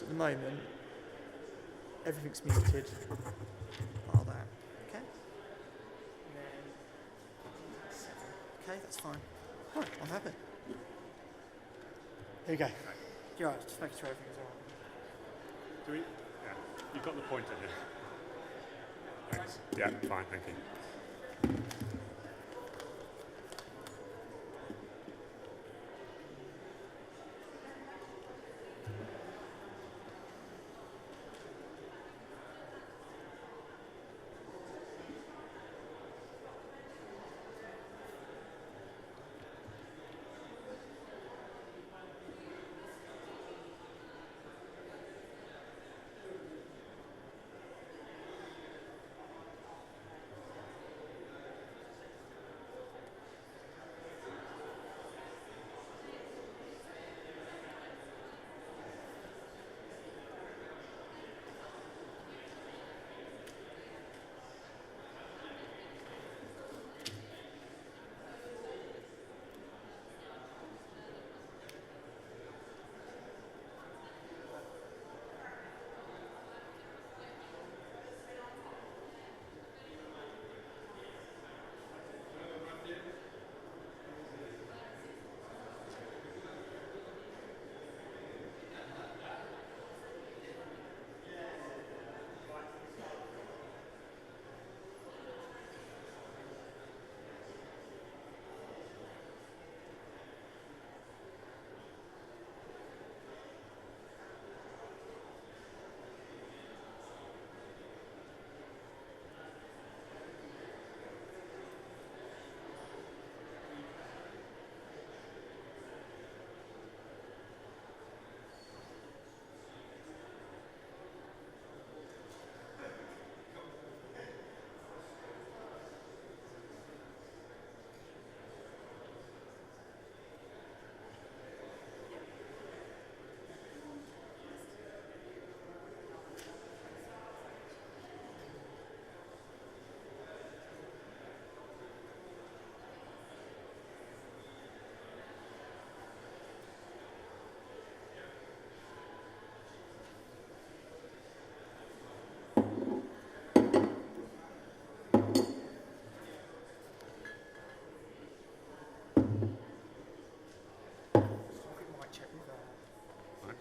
So at the moment, everything's muted. Bar that. Okay. And then 7. Okay, that's fine. Right, I'm happy. Here we go. You're right, just making sure everything's alright. Do we? Yeah. You've got the pointer here. Thanks. Yeah, fine, thank you.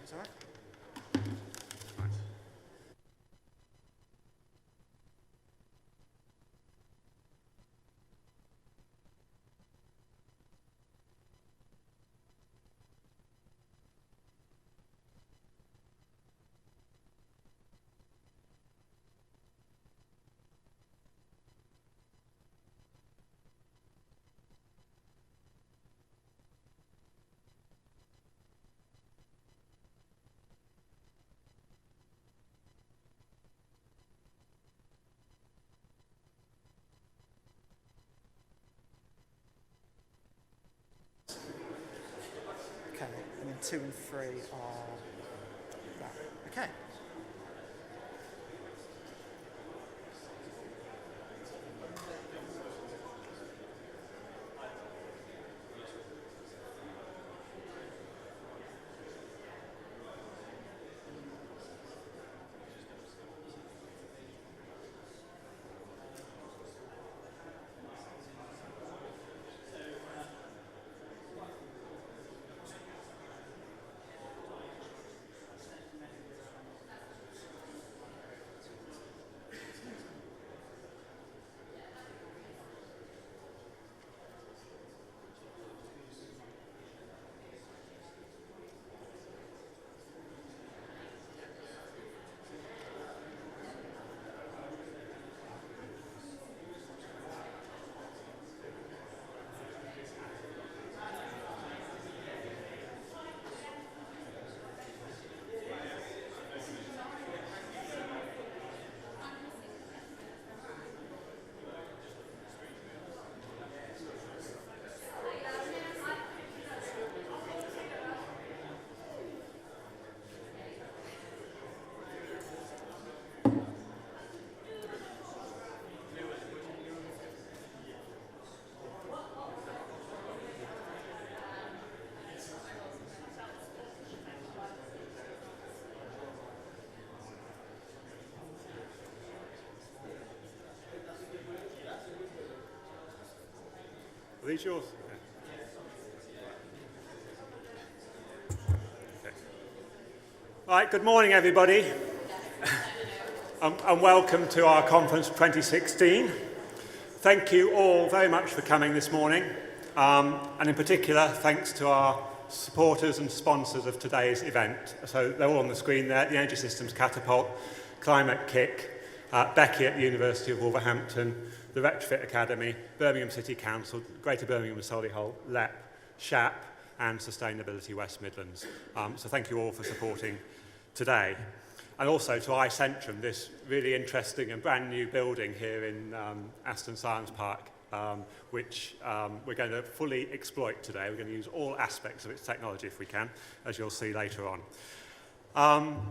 Is that right? Nice. Okay, and then 2 and 3 are that. Okay. these yours? Okay. All right, good morning, everybody. And welcome to our conference 2016. Thank you all very much for coming this morning. And in particular, thanks to our supporters and sponsors of today's event. So they're all on the screen there: the Energy Systems Catapult, Climate Kick, Becky at the University of Wolverhampton, the Retrofit Academy, Birmingham City Council, Greater Birmingham and Solihull, LEP, SHAP, and Sustainability West Midlands. So thank you all for supporting today. And also to iCentrum, this really interesting and brand new building here in Aston Science Park, which we're going to fully exploit today. We're going to use all aspects of its technology if we can, as you'll see later on.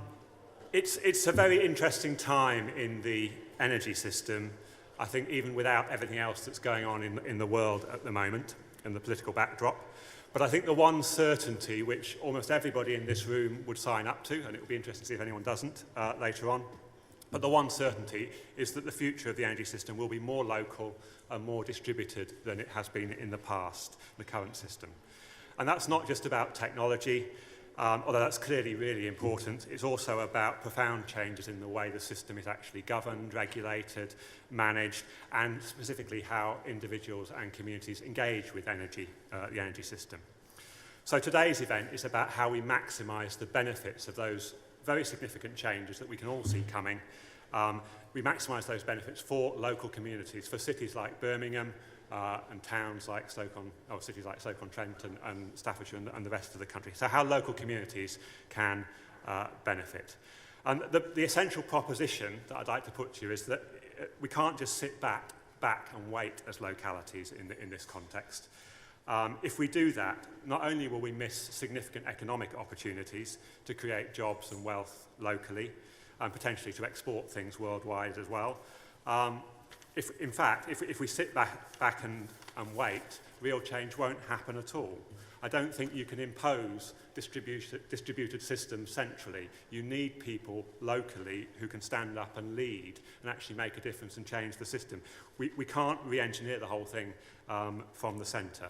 It's a very interesting time in the energy system, I think, even without everything else that's going on in the world at the moment and the political backdrop. But I think the one certainty which almost everybody in this room would sign up to, and it will be interesting to see if anyone doesn't later on, but the one certainty is that the future of the energy system will be more local and more distributed than it has been in the past, the current system. And that's not just about technology, although that's clearly really important. It's also about profound changes in the way the system is actually governed, regulated, managed, and specifically how individuals and communities engage with energy, the energy system. So today's event is about how we maximise the benefits of those very significant changes that we can all see coming. We maximise those benefits for local communities, for cities like Birmingham, and towns like cities like Stoke-on-Trent and Staffordshire and the rest of the country. So how local communities can benefit. And the essential proposition that I'd like to put to you is that we can't just sit back and wait as localities in this context. If we do that, not only will we miss significant economic opportunities to create jobs and wealth locally, and potentially to export things worldwide as well, if we sit back and wait, real change won't happen at all. I don't think you can impose distributed systems centrally. You need people locally who can stand up and lead and actually make a difference and change the system. We can't re-engineer the whole thing from the centre.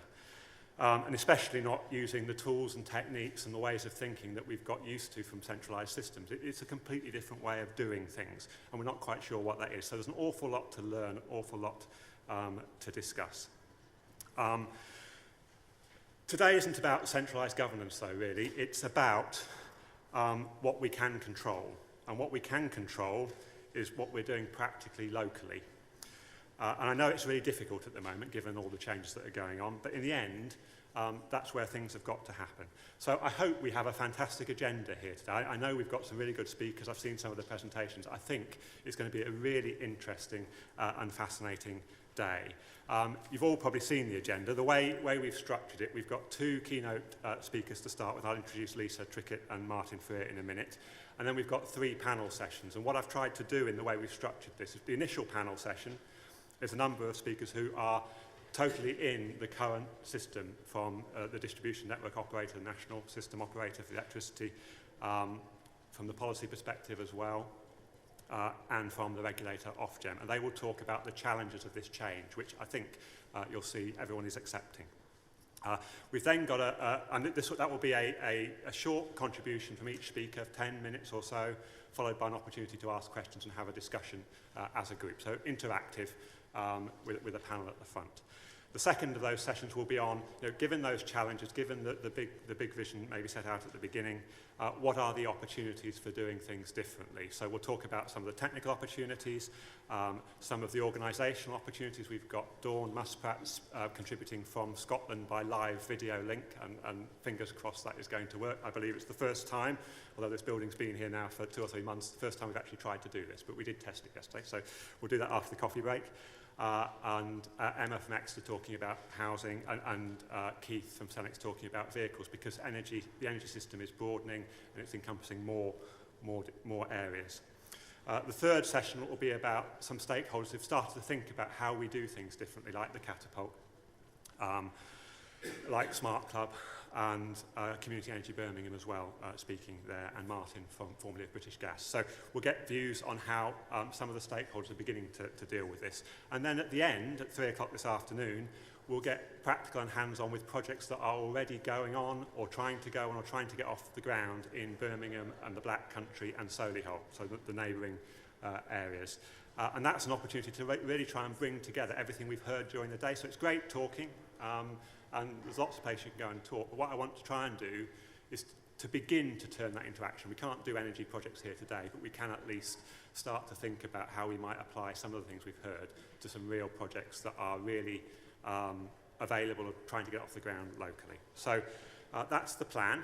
And especially not using the tools and techniques and the ways of thinking that we've got used to from centralised systems. It's a completely different way of doing things, and we're not quite sure what that is. So there's an awful lot to learn, an awful lot to discuss. Today isn't about centralised governance, though, really. It's about what we can control. And what we can control is what we're doing practically locally. And I know it's really difficult at the moment, given all the changes that are going on, but in the end, that's where things have got to happen. So I hope we have a fantastic agenda here today. I know we've got some really good speakers. I've seen some of the presentations. I think it's going to be a really interesting and fascinating day. You've all probably seen the agenda. The way we've structured it, we've got two keynote speakers to start with. I'll introduce Lisa Trickett and Martin Freer in a minute. And then we've got three panel sessions. And what I've tried to do in the way we've structured this is the initial panel session. There's a number of speakers who are totally in the current system, from the distribution network operator, the national system operator for electricity, from the policy perspective as well, and from the regulator Ofgem. And they will talk about the challenges of this change, which I think you'll see everyone is accepting. We've then got that will be a short contribution from each speaker, 10 minutes or so, followed by an opportunity to ask questions and have a discussion as a group. So interactive with a panel at the front. The second of those sessions will be on, given those challenges, given the big vision maybe set out at the beginning, what are the opportunities for doing things differently? So we'll talk about some of the technical opportunities, some of the organisational opportunities. We've got Dawn Muspratt contributing from Scotland by live video link, and fingers crossed that is going to work. I believe it's the first time, although this building's been here now for 2 or 3 months, the first time we've actually tried to do this, but we did test it yesterday, so we'll do that after the coffee break. And Emma from Exeter talking about housing, and Keith from Senex talking about vehicles, because the energy system is broadening and it's encompassing more areas. The third session will be about some stakeholders who've started to think about how we do things differently, like the Catapult, like Smart Club, and Community Energy Birmingham as well, speaking there, and Martin formerly of British Gas. So we'll get views on how some of the stakeholders are beginning to deal with this. And then at the end, at 3 o'clock this afternoon, we'll get practical and hands-on with projects that are already going on or trying to go on or trying to get off the ground in Birmingham and the Black Country and Solihull, so the neighbouring areas. And that's an opportunity to really try and bring together everything we've heard during the day. So it's great talking, and there's lots of places you can go and talk. But what I want to try and do is to begin to turn that into action. We can't do energy projects here today, but we can at least start to think about how we might apply some of the things we've heard to some real projects that are really available or trying to get off the ground locally. So that's the plan.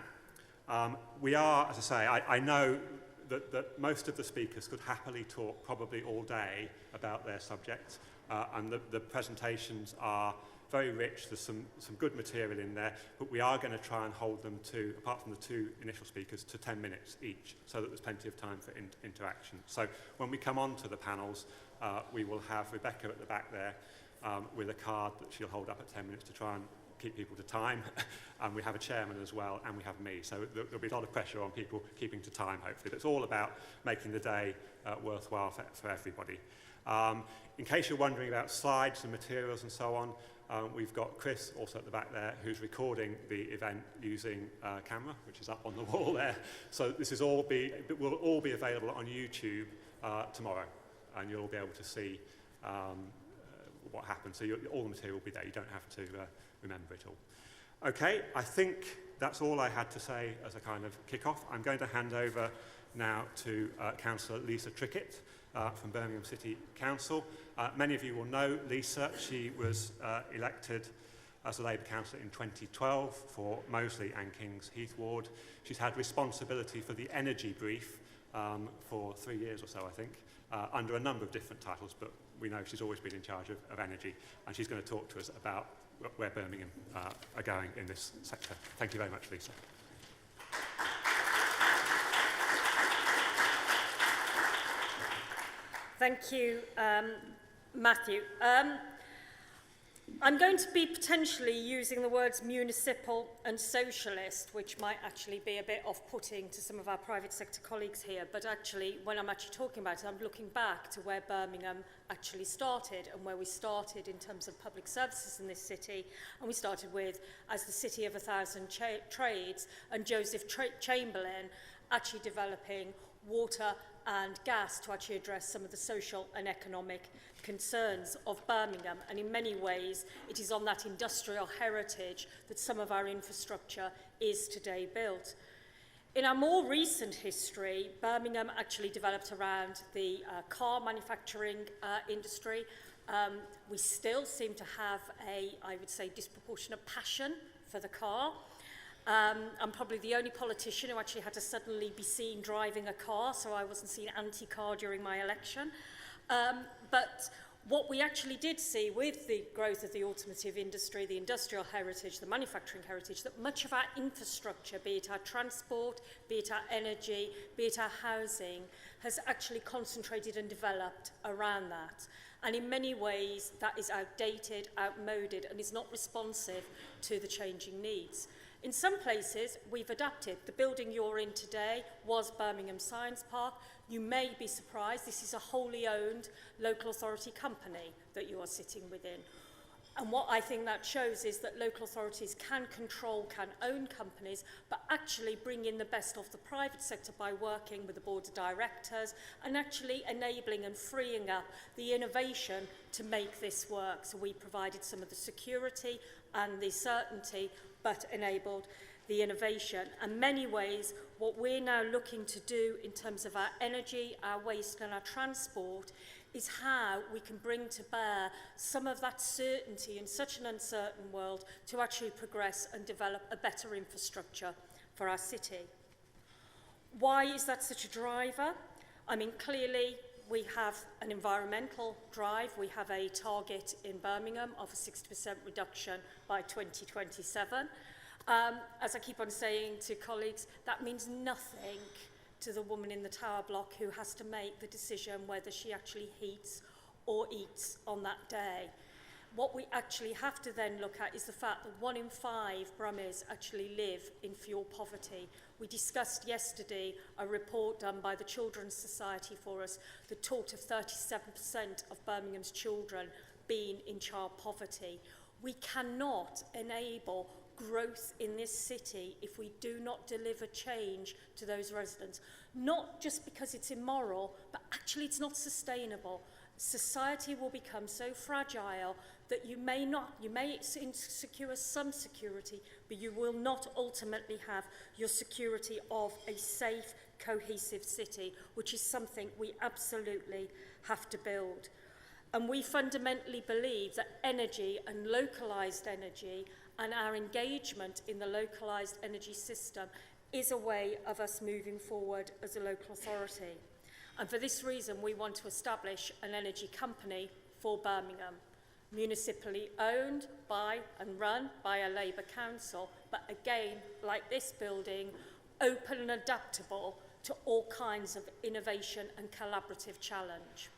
We are, as I say, I know that most of the speakers could happily talk probably all day about their subject, and the presentations are very rich. There's some good material in there, but we are going to try and hold them to, apart from the two initial speakers, to 10 minutes each, so that there's plenty of time for interaction. So when we come on to the panels, we will have Rebecca at the back there with a card that she'll hold up at 10 minutes to try and keep people to time, and we have a chairman as well, and we have me, so there'll be a lot of pressure on people keeping to time, hopefully. But it's all about making the day worthwhile for everybody. In case you're wondering about slides and materials and so on, we've got Chris also at the back there who's recording the event using a camera, which is up on the wall there. So this is will all be available on YouTube tomorrow, and you'll all be able to see what happened. So all the material will be there. You don't have to remember it all. Okay, I think that's all I had to say as a kind of kick-off. I'm going to hand over now to Councillor Lisa Trickett from Birmingham City Council. Many of you will know Lisa. She was elected as a Labour councillor in 2012 for Moseley and Kings Heath ward. She's had responsibility for the energy brief for 3 years or so, I think, under a number of different titles, but we know she's always been in charge of energy, and she's going to talk to us about where Birmingham are going in this sector. Thank you very much, Lisa. Thank you, Matthew. I'm going to be potentially using the words municipal and socialist, which might actually be a bit off-putting to some of our private sector colleagues here, but actually, when I'm actually talking about it, I'm looking back to where Birmingham actually started and where we started in terms of public services in this city. And we started with, as the city of 1,000 trades, and Joseph Chamberlain actually developing water and gas to actually address some of the social and economic concerns of Birmingham. And in many ways, it is on that industrial heritage that some of our infrastructure is today built. In our more recent history, Birmingham actually developed around the car manufacturing industry. We still seem to have I would say, disproportionate passion for the car. I'm probably the only politician who actually had to suddenly be seen driving a car, so I wasn't seen anti-car during my election. But what we actually did see with the growth of the automotive industry, the industrial heritage, the manufacturing heritage, that much of our infrastructure, be it our transport, be it our energy, be it our housing, has actually concentrated and developed around that. And in many ways, that is outdated, outmoded, and is not responsive to the changing needs. In some places, we've adapted. The building you're in today was Birmingham Science Park. You may be surprised, this is a wholly owned local authority company that you are sitting within. And what I think that shows is that local authorities can control, can own companies, but actually bring in the best of the private sector by working with the board of directors and actually enabling and freeing up the innovation to make this work. So we provided some of the security and the certainty, but enabled the innovation. In many ways, what we're now looking to do in terms of our energy, our waste and our transport is how we can bring to bear some of that certainty in such an uncertain world to actually progress and develop a better infrastructure for our city. Why is that such a driver? I mean, clearly we have an environmental drive. We have a target in Birmingham of a 60% reduction by 2027. As I keep on saying to colleagues, that means nothing to the woman in the tower block who has to make the decision whether she actually heats or eats on that day. What we actually have to then look at is the fact that 1 in 5 Brummies actually live in fuel poverty. We discussed yesterday a report done by the Children's Society for us that talked of 37% of Birmingham's children being in child poverty. We cannot enable growth in this city if we do not deliver change to those residents. Not just because it's immoral, but actually it's not sustainable. Society will become so fragile that you may secure some security, but you will not ultimately have your security of a safe, cohesive city, which is something we absolutely have to build. And we fundamentally believe that energy and localised energy and our engagement in the localised energy system is a way of us moving forward as a local authority. And for this reason, we want to establish an energy company for Birmingham, municipally owned by and run by a Labour council, but again, like this building, open and adaptable to all kinds of innovation and collaborative challenge.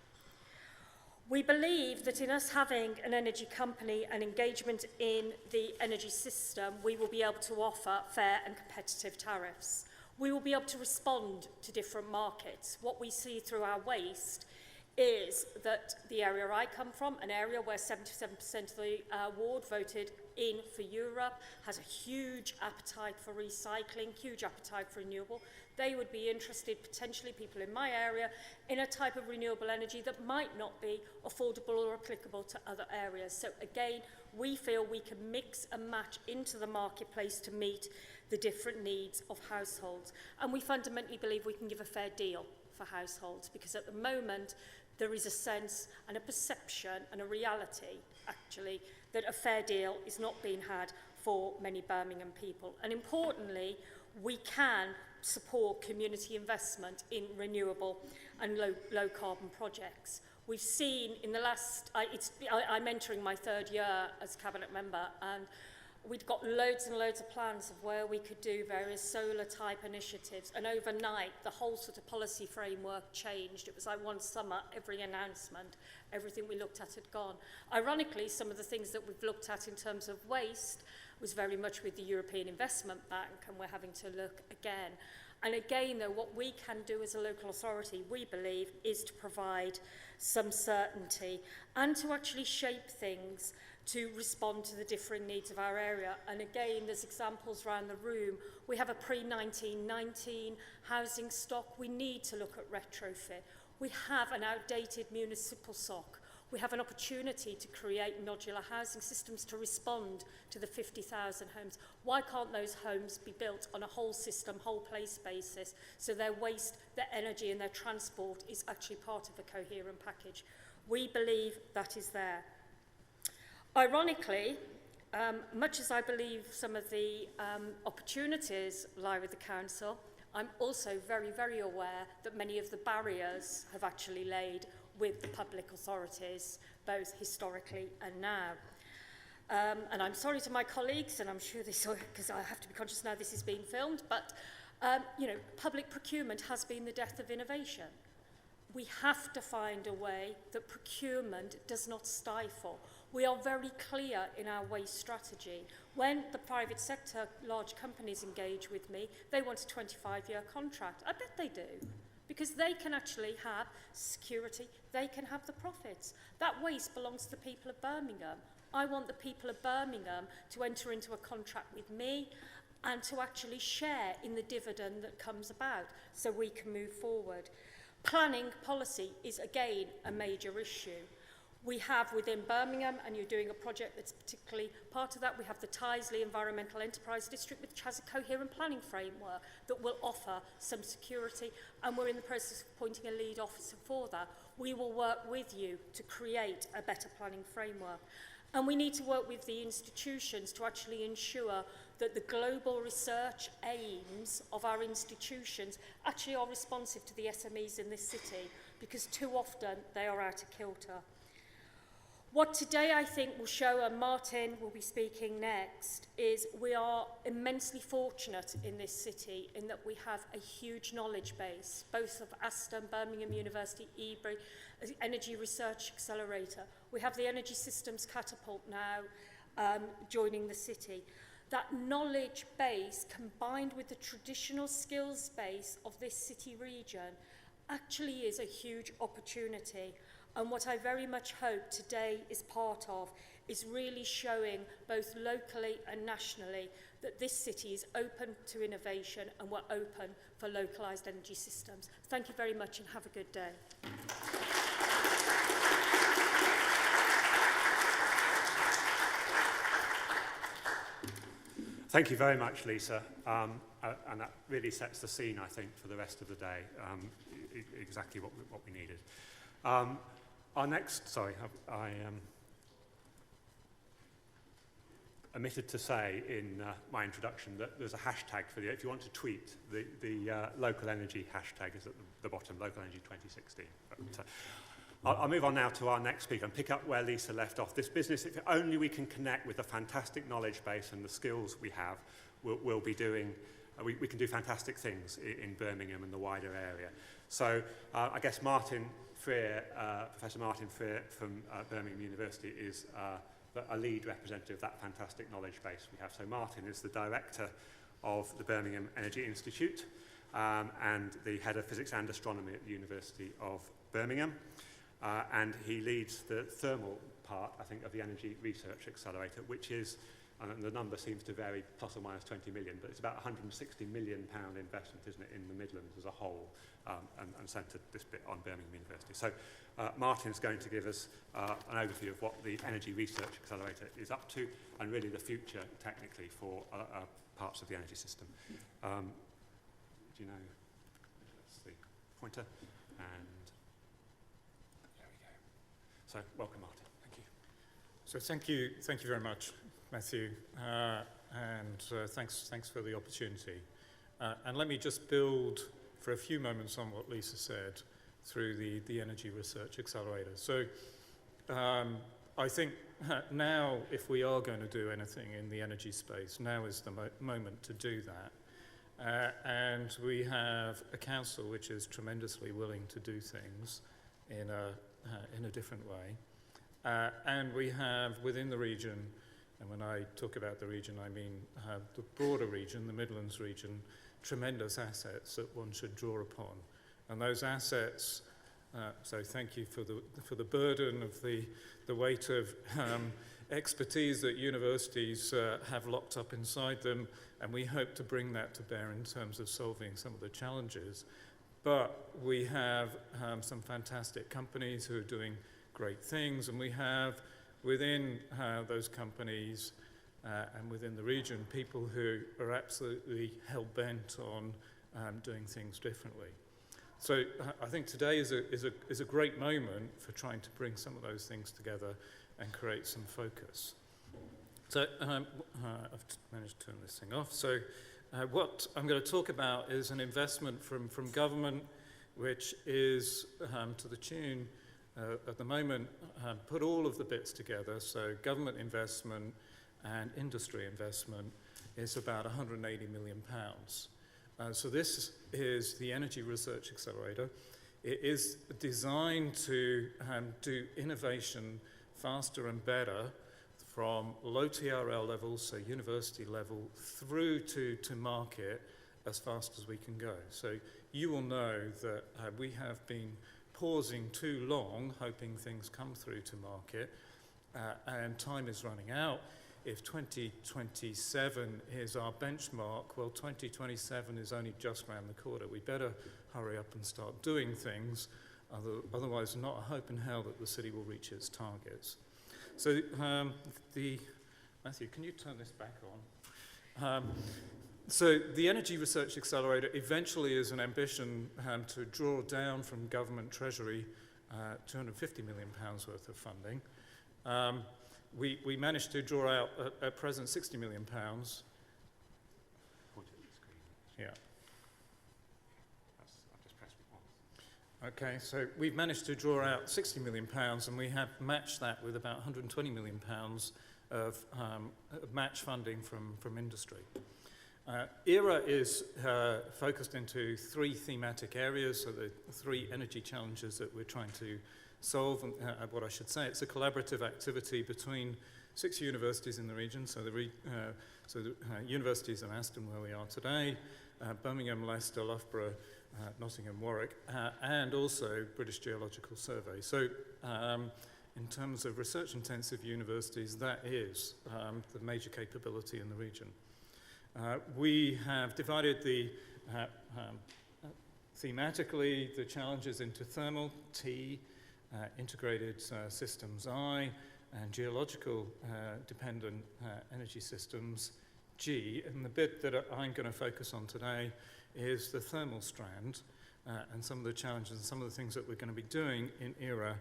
We believe that in us having an energy company and engagement in the energy system, we will be able to offer fair and competitive tariffs. We will be able to respond to different markets. What we see through our waste is that the area I come from, an area where 77% of the ward voted in for Europe, has a huge appetite for recycling, huge appetite for renewable. They would be interested, potentially people in my area, in a type of renewable energy that might not be affordable or applicable to other areas. So again, we feel we can mix and match into the marketplace to meet the different needs of households. And we fundamentally believe we can give a fair deal for households, because at the moment there is a sense and a perception and a reality, actually, that a fair deal is not being had for many Birmingham people. And importantly, we can support community investment in renewable and low carbon projects. We've seen in the last, I'm entering my third year as cabinet member, and we'd got loads and loads of plans of where we could do various solar type initiatives, and overnight the whole sort of policy framework changed. It was like one summer, every announcement, everything we looked at had gone. Ironically, some of the things that we've looked at in terms of waste was very much with the European Investment Bank, and we're having to look again. And again, though, what we can do as a local authority, we believe, is to provide some certainty and to actually shape things to respond to the differing needs of our area. And again, there's examples around the room. We have a pre-1919 housing stock. We need to look at retrofit. We have an outdated municipal stock. We have an opportunity to create modular housing systems to respond to the 50,000 homes. Why can't those homes be built on a whole system, whole place basis, so their waste, their energy and their transport is actually part of a coherent package? We believe that is there. Ironically, much as I believe some of the opportunities lie with the council, I'm also very, very aware that many of the barriers have actually laid with the public authorities, both historically and now. And I'm sorry to my colleagues, and I'm sure they saw it because I have to be conscious now this is being filmed, but public procurement has been the death of innovation. We have to find a way that procurement does not stifle. We are very clear in our waste strategy. When the private sector, large companies engage with me, they want a 25-year contract. I bet they do, because they can actually have security, they can have the profits. That waste belongs to the people of Birmingham. I want the people of Birmingham to enter into a contract with me and to actually share in the dividend that comes about so we can move forward. Planning policy is again a major issue. We have within Birmingham, and you're doing a project that's particularly part of that, we have the Tyseley Environmental Enterprise District, which has a coherent planning framework that will offer some security, and we're in the process of appointing a lead officer for that. We will work with you to create a better planning framework. And we need to work with the institutions to actually ensure that the global research aims of our institutions actually are responsive to the SMEs in this city, because too often they are out of kilter. What today I think will show, and Martin will be speaking next, is we are immensely fortunate in this city in that we have a huge knowledge base, both of Aston, Birmingham University, Ebury, Energy Research Accelerator. We have the Energy Systems Catapult now joining the city. That knowledge base, combined with the traditional skills base of this city region, actually is a huge opportunity. And what I very much hope today is part of is really showing both locally and nationally that this city is open to innovation and we're open for localised energy systems. Thank you very much and have a good day. Thank you very much, Lisa. And that really sets the scene, I think, for the rest of the day. Exactly what we needed. Our next, sorry, I omitted to say in my introduction that there's a hashtag for if you want to tweet, the local energy hashtag is at the bottom, local energy 2016. But, I'll move on now to our next speaker and pick up where Lisa left off. This business, if only we can connect with the fantastic knowledge base and the skills we have, we'll be doing, we can do fantastic things in Birmingham and the wider area. So I guess Martin Freer, Professor Martin Freer from Birmingham University is a lead representative of that fantastic knowledge base we have. So Martin is the director of the Birmingham Energy Institute and the head of physics and astronomy at the University of Birmingham. And he leads the thermal part, I think, of the Energy Research Accelerator, which is, and the number seems to vary, plus or minus 20 million, but it's about £160 million investment, isn't it, in the Midlands as a whole, and centred this bit on Birmingham University. So Martin's going to give us an overview of what the Energy Research Accelerator is up to, and really the future, technically, for parts of the energy system. Do you know, that's the pointer, and so, welcome, Martin. Thank you. So, thank you very much, Matthew, and thanks for the opportunity. And let me just build for a few moments on what Lisa said through the Energy Research Accelerator. So, I think now, if we are going to do anything in the energy space, now is the moment to do that. And we have a council which is tremendously willing to do things in a different way. And we have within the region, and when I talk about the region, I mean the broader region, the Midlands region, tremendous assets that one should draw upon. And those assets, so thank you for the burden of the weight of expertise that universities have locked up inside them, and we hope to bring that to bear in terms of solving some of the challenges. But we have some fantastic companies who are doing great things, and we have within those companies and within the region people who are absolutely hell-bent on doing things differently. So I think today is a great moment for trying to bring some of those things together and create some focus. So I've managed to turn this thing off. So what I'm going to talk about is an investment from government, which is to the tune, at the moment, put all of the bits together. So government investment and industry investment is about £180 million. So this is the Energy Research Accelerator. It is designed to do innovation faster and better from low TRL levels, so university level, through to market as fast as we can go. So you will know that we have been pausing too long, hoping things come through to market, and time is running out. If 2027 is our benchmark, well, 2027 is only just round the corner. We better hurry up and start doing things, otherwise not a hope in hell that the city will reach its targets. So Matthew, can you turn this back on? So the Energy Research Accelerator eventually is an ambition to draw down from government treasury £250 million worth of funding. We managed to draw out at present £60 million. Point at the screen. Yeah. I've just pressed it once. Okay, so we've managed to draw out £60 million, and we have matched that with about £120 million of match funding from industry. ERA is focused into three thematic areas, so the three energy challenges that we're trying to solve. And what I should say, it's a collaborative activity between 6 universities in the region, so the universities of Aston, where we are today, Birmingham, Leicester, Loughborough, Nottingham, Warwick, and also British Geological Survey. So in terms of research-intensive universities, that is the major capability in the region. We have divided thematically the challenges into thermal, T, integrated systems, I, and geological dependent energy systems, G. And the bit that I'm going to focus on today is the thermal strand and some of the challenges and some of the things that we're going to be doing in ERA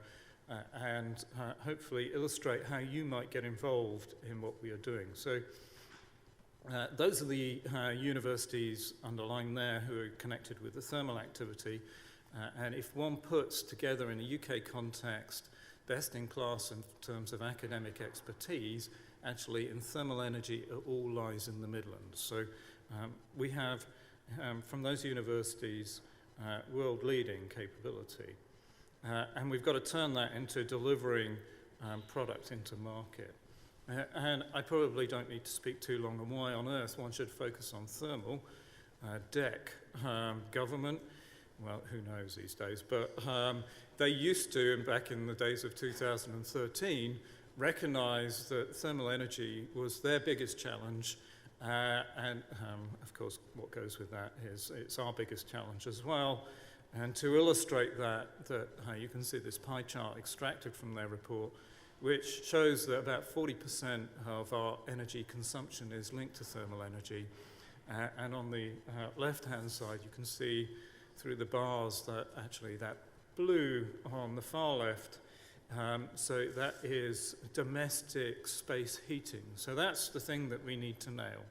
and hopefully illustrate how you might get involved in what we are doing. So those are the universities underlined there who are connected with the thermal activity. And if one puts together in a UK context best in class in terms of academic expertise, actually in thermal energy it all lies in the Midlands. So we have from those universities world-leading capability. And we've got to turn that into delivering product into market. And I probably don't need to speak too long on why on earth one should focus on thermal. DEC, government, well, who knows these days, but they used to, and back in the days of 2013, recognize that thermal energy was their biggest challenge. And of course, what goes with that is it's our biggest challenge as well. And to illustrate that you can see this pie chart extracted from their report, which shows that about 40% of our energy consumption is linked to thermal energy. And on the left-hand side, you can see through the bars that actually that blue on the far left, so that is domestic space heating. So that's the thing that we need to nail.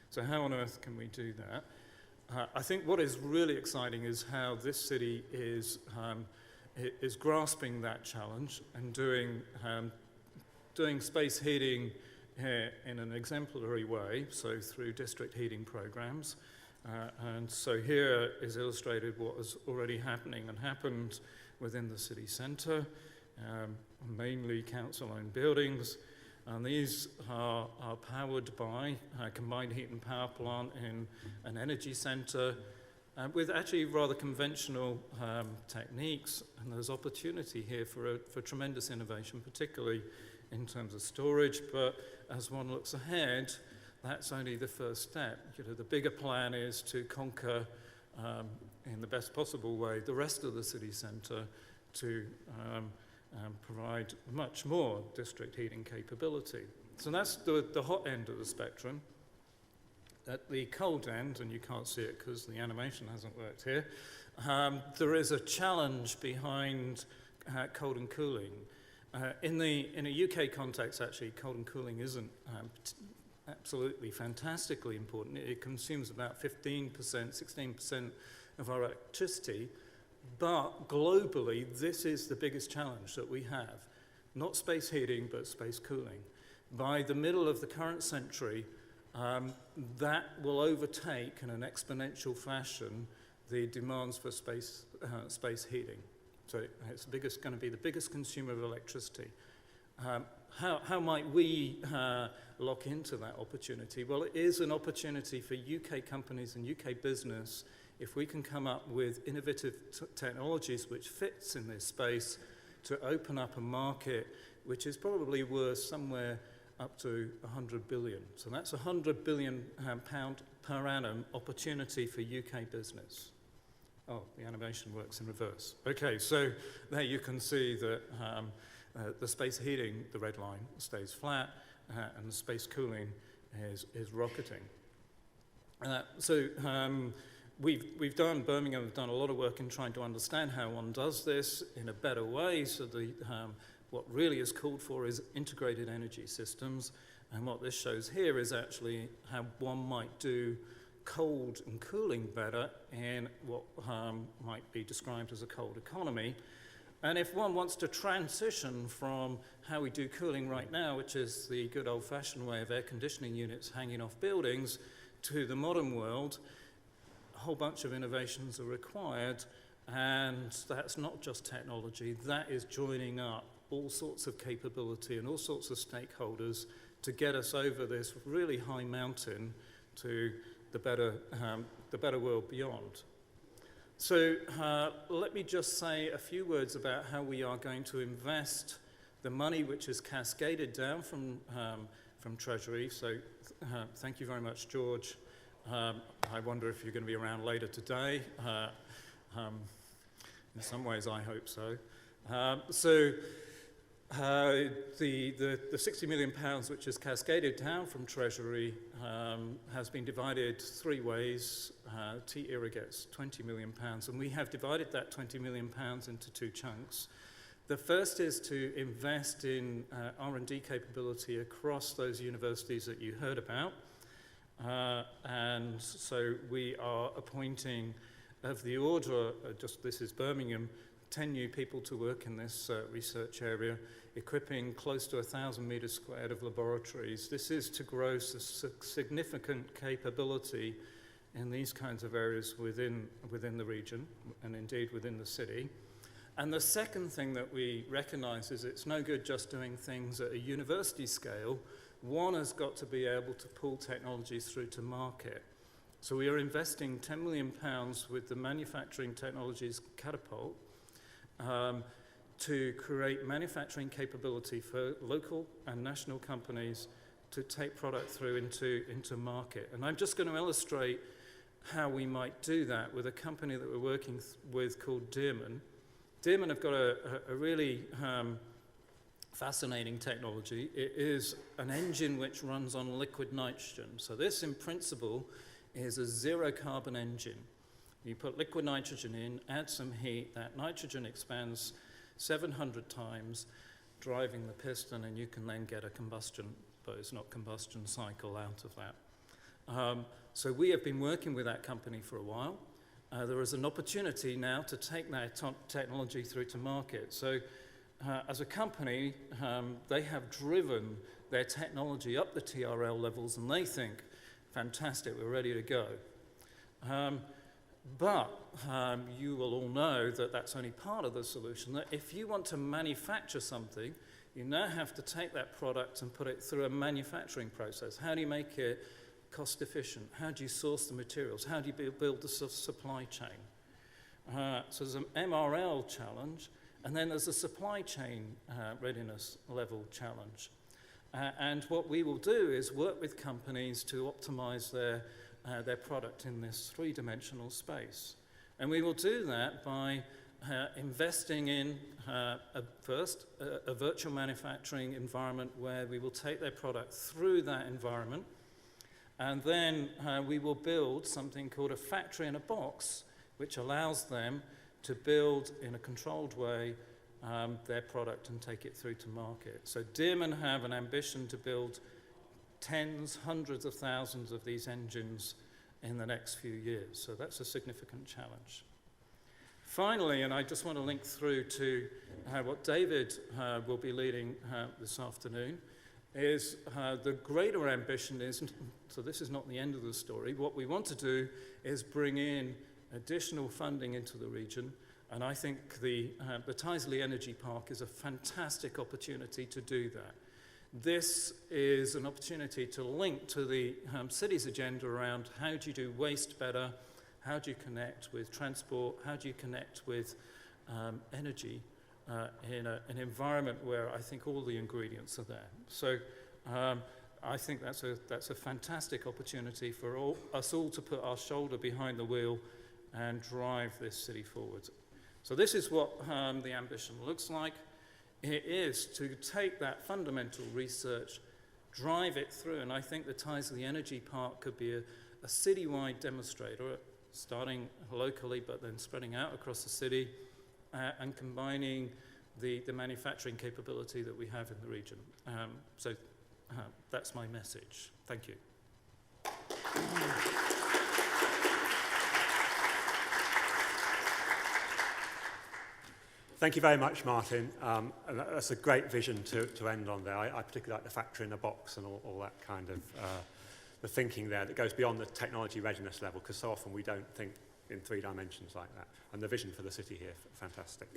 So how on earth can we do that? I think what is really exciting is how this city is grasping that challenge and doing space heating in an exemplary way, so through district heating programs. And so here is illustrated what is already happening and happened within the city centre, mainly council-owned buildings. And these are powered by a combined heat and power plant in an energy centre with actually rather conventional techniques. And there's opportunity here for tremendous innovation, particularly in terms of storage. But as one looks ahead, that's only the first step. You know, the bigger plan is to conquer, in the best possible way, the rest of the city centre to provide much more district heating capability. So that's the hot end of the spectrum. At the cold end, and you can't see it because the animation hasn't worked here, there is a challenge behind cold and cooling. In a UK context, actually, cold and cooling isn't absolutely fantastically important. It consumes about 15%, 16% of our electricity. But globally, this is the biggest challenge that we have. Not space heating, but space cooling. By the middle of the current century, that will overtake in an exponential fashion the demands for space heating. So it's going to be the biggest consumer of electricity. How might we lock into that opportunity? Well, it is an opportunity for UK companies and UK business if we can come up with innovative technologies which fits in this space to open up a market which is probably worth somewhere up to 100 billion. So that's 100 billion pound per annum opportunity for UK business. Oh, the animation works in reverse. Okay, so there you can see that the space heating, the red line, stays flat, and the space cooling is rocketing. Birmingham have done a lot of work in trying to understand how one does this in a better way. So what really is called for is integrated energy systems. And what this shows here is actually how one might do cold and cooling better in what might be described as a cold economy. And if one wants to transition from how we do cooling right now, which is the good old-fashioned way of air conditioning units hanging off buildings, to the modern world, a whole bunch of innovations are required, and that's not just technology, that is joining up all sorts of capability and all sorts of stakeholders to get us over this really high mountain to the better world beyond. So let me just say a few words about how we are going to invest the money which is cascaded down from Treasury. So thank you very much, George. I wonder if you're going to be around later today. In some ways, I hope so. The £60 million which is cascaded down from Treasury has been divided three ways. T-ERA gets £20 million, and we have divided that £20 million into two chunks. The first is to invest in R&D capability across those universities that you heard about. And so we are appointing, of the order, this is Birmingham, 10 new people to work in this research area, equipping close to 1,000 metres squared of laboratories. This is to grow significant capability in these kinds of areas within the region, and indeed within the city. And the second thing that we recognise is it's no good just doing things at a university scale. One has got to be able to pull technologies through to market. So we are investing £10 million with the Manufacturing Technologies Catapult to create manufacturing capability for local and national companies to take product through into market. And I'm just going to illustrate how we might do that with a company that we're working with called Dearman. Dearman have got a really fascinating technology. It is an engine which runs on liquid nitrogen. So this, in principle, is a zero-carbon engine. You put liquid nitrogen in, add some heat, that nitrogen expands 700 times, driving the piston, and you can then get a combustion, but it's not combustion cycle out of that. So we have been working with that company for a while. There is an opportunity now to take that technology through to market. So as a company, they have driven their technology up the TRL levels, and they think, fantastic, we're ready to go. But you will all know that that's only part of the solution, that if you want to manufacture something, you now have to take that product and put it through a manufacturing process. How do you make it cost efficient? How do you source the materials? How do you build the supply chain? So there's an MRL challenge, and then there's a supply chain readiness level challenge. And what we will do is work with companies to optimize their product in this three-dimensional space. And we will do that by investing in, first, a virtual manufacturing environment where we will take their product through that environment, and then we will build something called a factory in a box, which allows them to build in a controlled way their product and take it through to market. So Dearman have an ambition to build tens, hundreds of thousands of these engines in the next few years. So that's a significant challenge. Finally, and I just want to link through to what David will be leading this afternoon, is the greater ambition is, so this is not the end of the story, what we want to do is bring in additional funding into the region, and I think the Tyseley Energy Park is a fantastic opportunity to do that. This is an opportunity to link to the city's agenda around how do you do waste better, how do you connect with transport, how do you connect with energy in an environment where I think all the ingredients are there. So I think that's a fantastic opportunity for us all to put our shoulder behind the wheel and drive this city forward. So this is what the ambition looks like. It is to take that fundamental research, drive it through, and I think the Tyseley Energy Park could be a citywide demonstrator, starting locally but then spreading out across the city and combining the manufacturing capability that we have in the region. So that's my message. Thank you. Thank you very much, Martin. And that's a great vision to end on there. I particularly like the factory in a box and all that kind of the thinking there that goes beyond the technology readiness level, because so often we don't think in three dimensions like that. And the vision for the city here, fantastic.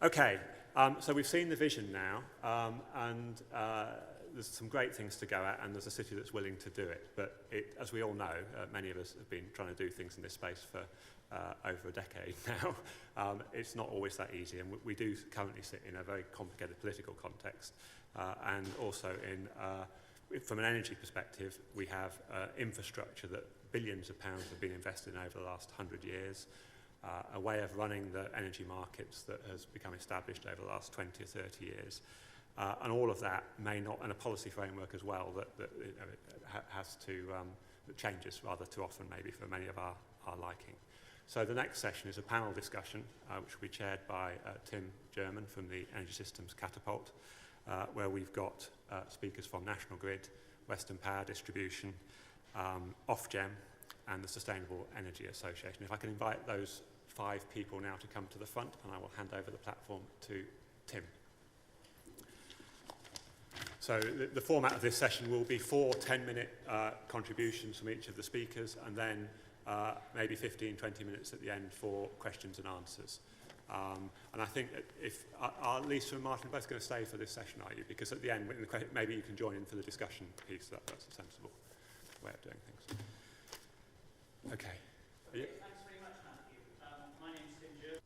Okay, so we've seen the vision now, and there's some great things to go at, and there's a city that's willing to do it. But as we all know, many of us have been trying to do things in this space for over a decade now. It's not always that easy, and we do currently sit in a very complicated political context, and also from an energy perspective, we have infrastructure that billions of pounds have been invested in over the last 100 years, a way of running the energy markets that has become established over the last 20 or 30 years. And all of that may not, and a policy framework as well, that has to, that changes rather too often maybe for many of our liking. So the next session is a panel discussion, which will be chaired by Tim German from the Energy Systems Catapult, where we've got speakers from National Grid, Western Power Distribution, Ofgem, and the Sustainable Energy Association. If I can invite those 5 people now to come to the front, and I will hand over the platform to Tim. So the format of this session will be 4 10-minute contributions from each of the speakers, and then maybe 15-20 minutes at the end for questions and answers. And I think that if are Lisa and Martin both going to stay for this session, are you? Because at the end, maybe you can join in for the discussion piece. That's a sensible way of doing things. Okay. Thanks very much, Matthew. My name's Tim German.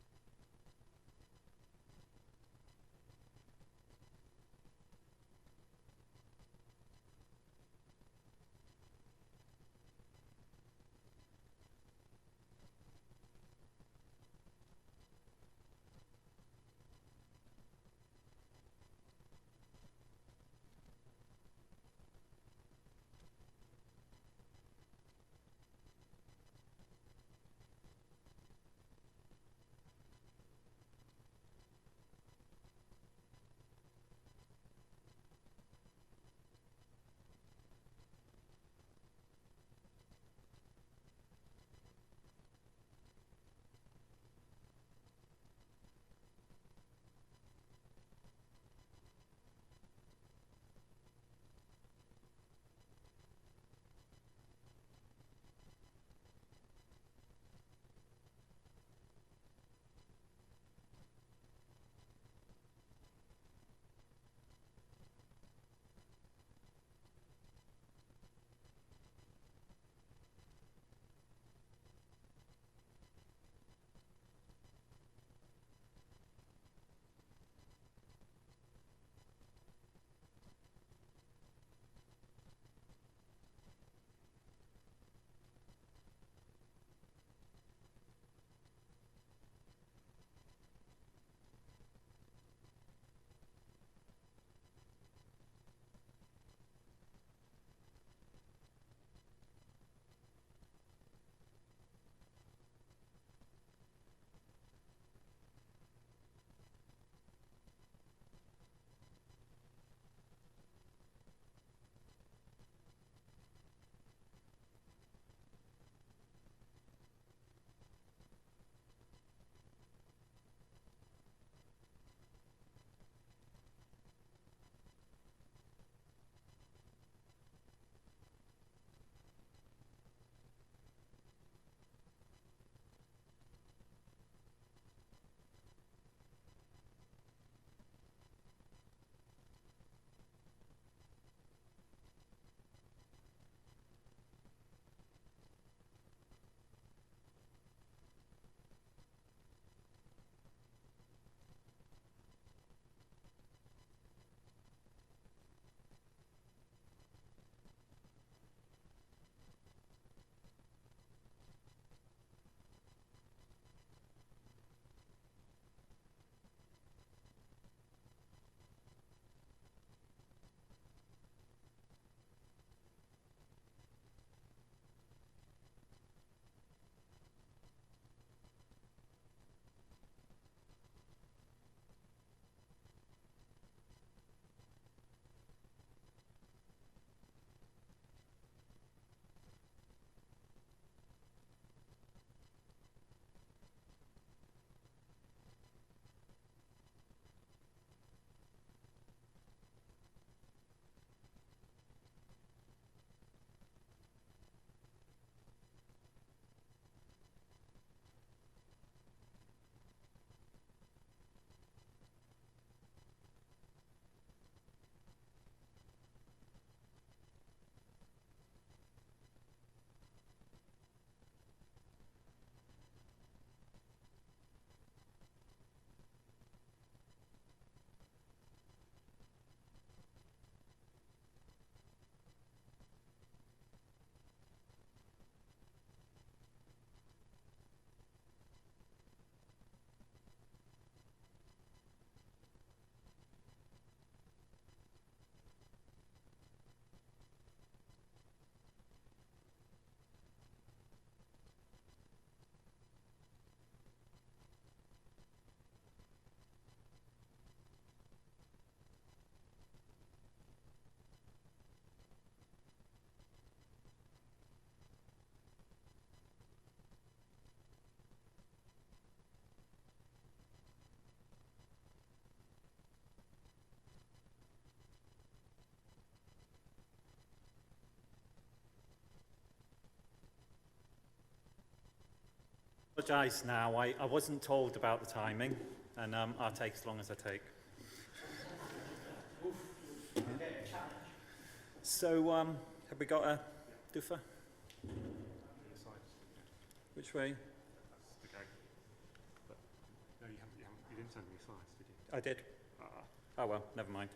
Apologise now, I wasn't told about the timing, and I'll take as long as I take. So, have we got a doofer? Which way? No, you didn't send me slides, did you? I did. Oh well, never mind.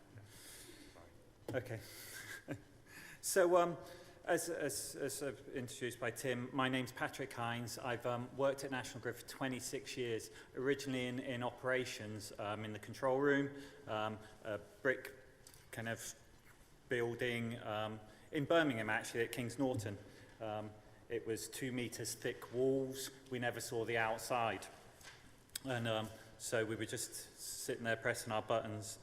Okay. So, as introduced by Tim, my name's Patrick Hines. I've worked at National Grid for 26 years, originally in operations, in the control room, a brick kind of building in Birmingham, actually, at Kings Norton. It was 2 meters thick walls. We never saw the outside. And so we were just sitting there pressing our buttons.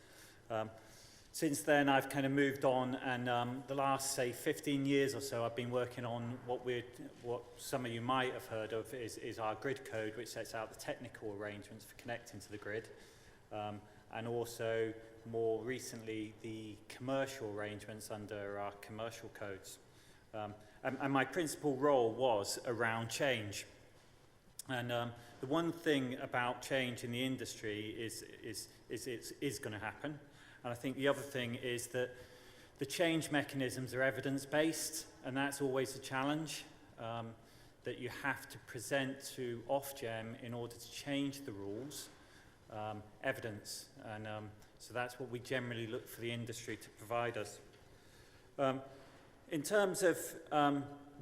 Since then, I've kind of moved on, and the last, say, 15 years or so, I've been working on what some of you might have heard of is our grid code, which sets out the technical arrangements for connecting to the grid, and also, more recently, the commercial arrangements under our commercial codes. And my principal role was around change. And the one thing about change in the industry is it's going to happen. And I think the other thing is that the change mechanisms are evidence-based, and that's always a challenge, that you have to present to Ofgem in order to change the rules, evidence. And so that's what we generally look for the industry to provide us. In terms of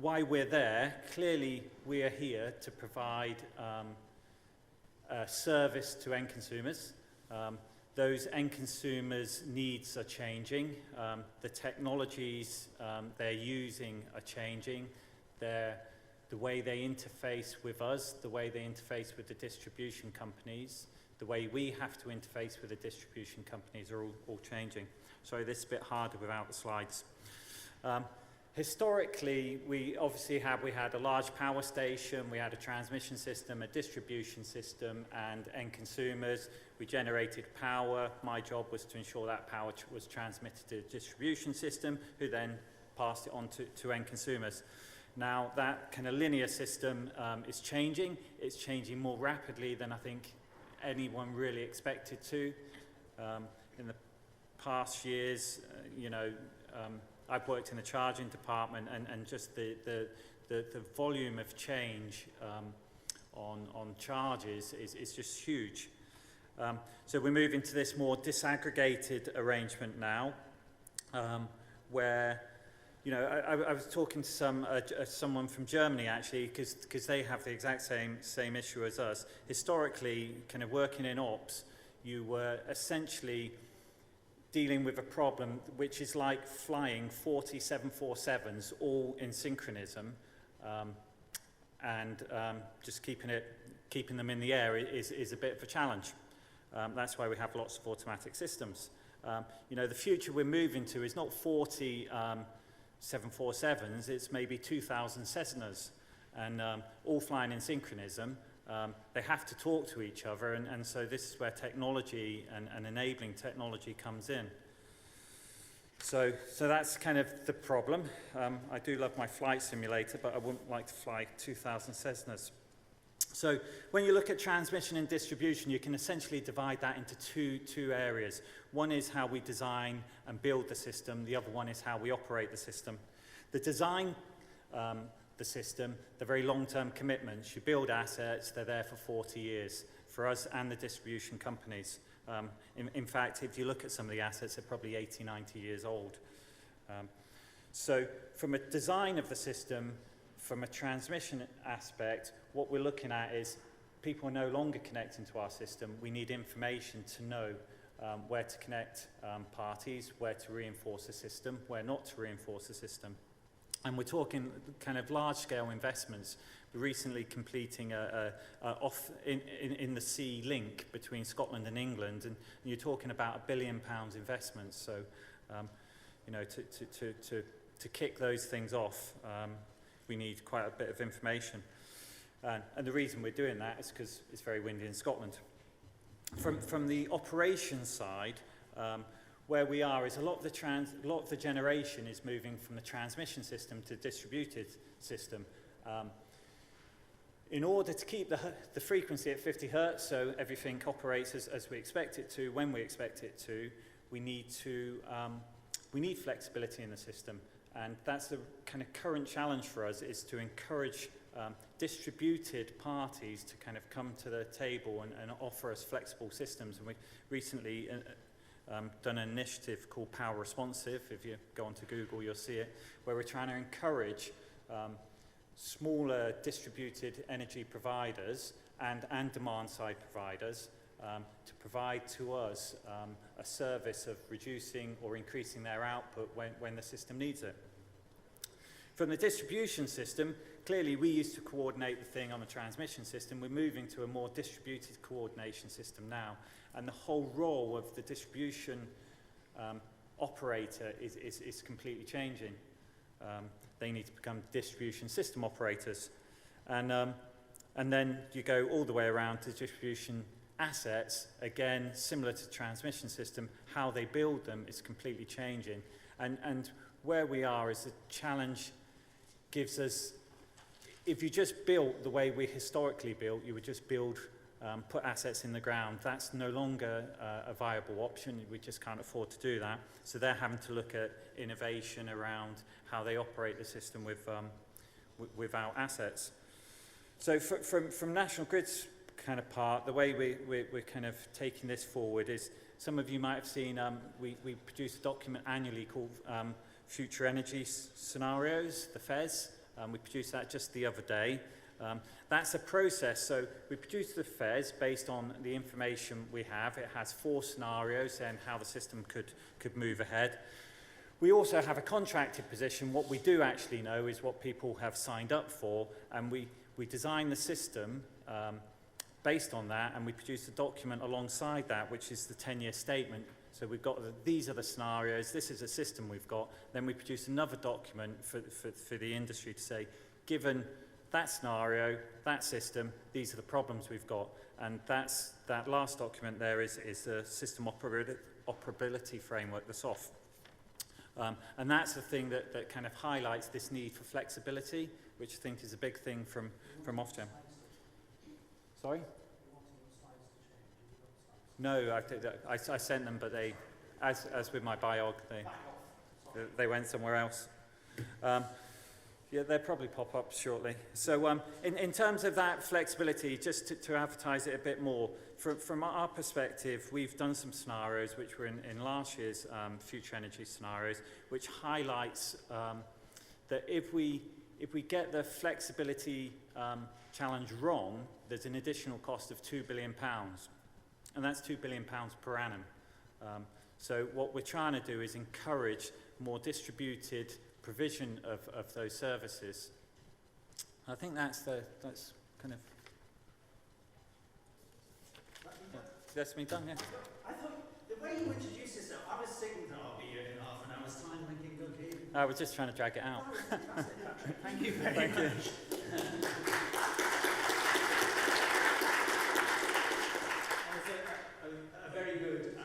why we're there, clearly we are here to provide a service to end consumers. Those end consumers' needs are changing. The technologies they're using are changing. The way they interface with us, the way they interface with the distribution companies, the way we have to interface with the distribution companies are all changing. Sorry, this is a bit harder without the slides. Historically, we had a large power station, we had a transmission system, a distribution system, and end consumers. We generated power. My job was to ensure that power was transmitted to the distribution system, who then passed it on to end consumers. Now, that kind of linear system is changing. It's changing more rapidly than I think anyone really expected to. In the past years, I've worked in the charging department, and just the volume of change on charges is just huge. So we're moving to this more disaggregated arrangement now, where, I was talking to someone from Germany, actually, because they have the exact same issue as us. Historically, kind of working in ops, you were essentially dealing with a problem which is like flying 40 747s all in synchronism, and just keeping them in the air is a bit of a challenge. That's why we have lots of automatic systems. The future we're moving to is not 40 747s, it's maybe 2,000 Cessnas, and all flying in synchronism. They have to talk to each other, and so this is where technology and enabling technology comes in. So that's kind of the problem. I do love my flight simulator, but I wouldn't like to fly 2,000 Cessnas. So when you look at transmission and distribution, you can essentially divide that into two areas. One is how we design and build the system. The other one is how we operate the system. The design the system, they're very long-term commitments. You build assets, they're there for 40 years for us and the distribution companies. In fact, if you look at some of the assets, they're probably 80, 90 years old. So from a design of the system, from a transmission aspect, what we're looking at is people are no longer connecting to our system. We need information to know where to connect parties, where to reinforce the system, where not to reinforce the system. And we're talking kind of large-scale investments. We're recently completing in the sea link between Scotland and England, and you're talking about £1 billion investments. So, to kick those things off, we need quite a bit of information. And the reason we're doing that is because it's very windy in Scotland. From the operations side, where we are is a lot of the generation is moving from the transmission system to distributed system. In order to keep the frequency at 50 hertz, so everything operates as we expect it to, when we expect it to, we need flexibility in the system. And that's the kind of current challenge for us, is to encourage distributed parties to kind of come to the table and offer us flexible systems. And we recently done an initiative called Power Responsive. If you go onto Google, you'll see it, where we're trying to encourage smaller distributed energy providers and demand-side providers to provide to us a service of reducing or increasing their output when the system needs it. From the distribution system, clearly we used to coordinate the thing on the transmission system. We're moving to a more distributed coordination system now, and the whole role of the distribution operator is completely changing. They need to become distribution system operators. And then you go all the way around to distribution assets. Again, similar to transmission system, how they build them is completely changing. And where we are is the challenge gives us, if you just built the way we historically built, you would just build, put assets in the ground. That's no longer a viable option. We just can't afford to do that. So they're having to look at innovation around how they operate the system without assets. So from National Grid's kind of part, the way we're kind of taking this forward is, some of you might have seen, we produce a document annually called Future Energy Scenarios, the FES. We produced that just the other day. That's a process. So we produce the FES based on the information we have. It has 4 scenarios and how the system could move ahead. We also have a contracted position. What we do actually know is what people have signed up for, and we design the system based on that, and we produce a document alongside that, which is the 10-year statement. So we've got these are the scenarios, this is a system we've got. Then we produce another document for the industry to say, given that scenario, that system, these are the problems we've got. And that last document there is the system operability framework, the SOF. And that's the thing that kind of highlights this need for flexibility, which I think is a big thing from Ofgem. Sorry? No, I sent them, but they, as with my biog, they went somewhere else. Yeah, they'll probably pop up shortly. So in terms of that flexibility, just to advertise it a bit more, from our perspective, we've done some scenarios which were in last year's future energy scenarios, which highlights that if we get the flexibility challenge wrong, there's an additional cost of £2 billion. And that's £2 billion per annum. So what we're trying to do is encourage more distributed provision of those services. I think that's kind of... That's me done, yeah. I thought, the way you introduced yourself, I was thinking that I'll be here in half an hour's time thinking, good here. I was just trying to drag it out. Thank you very much. You. A very good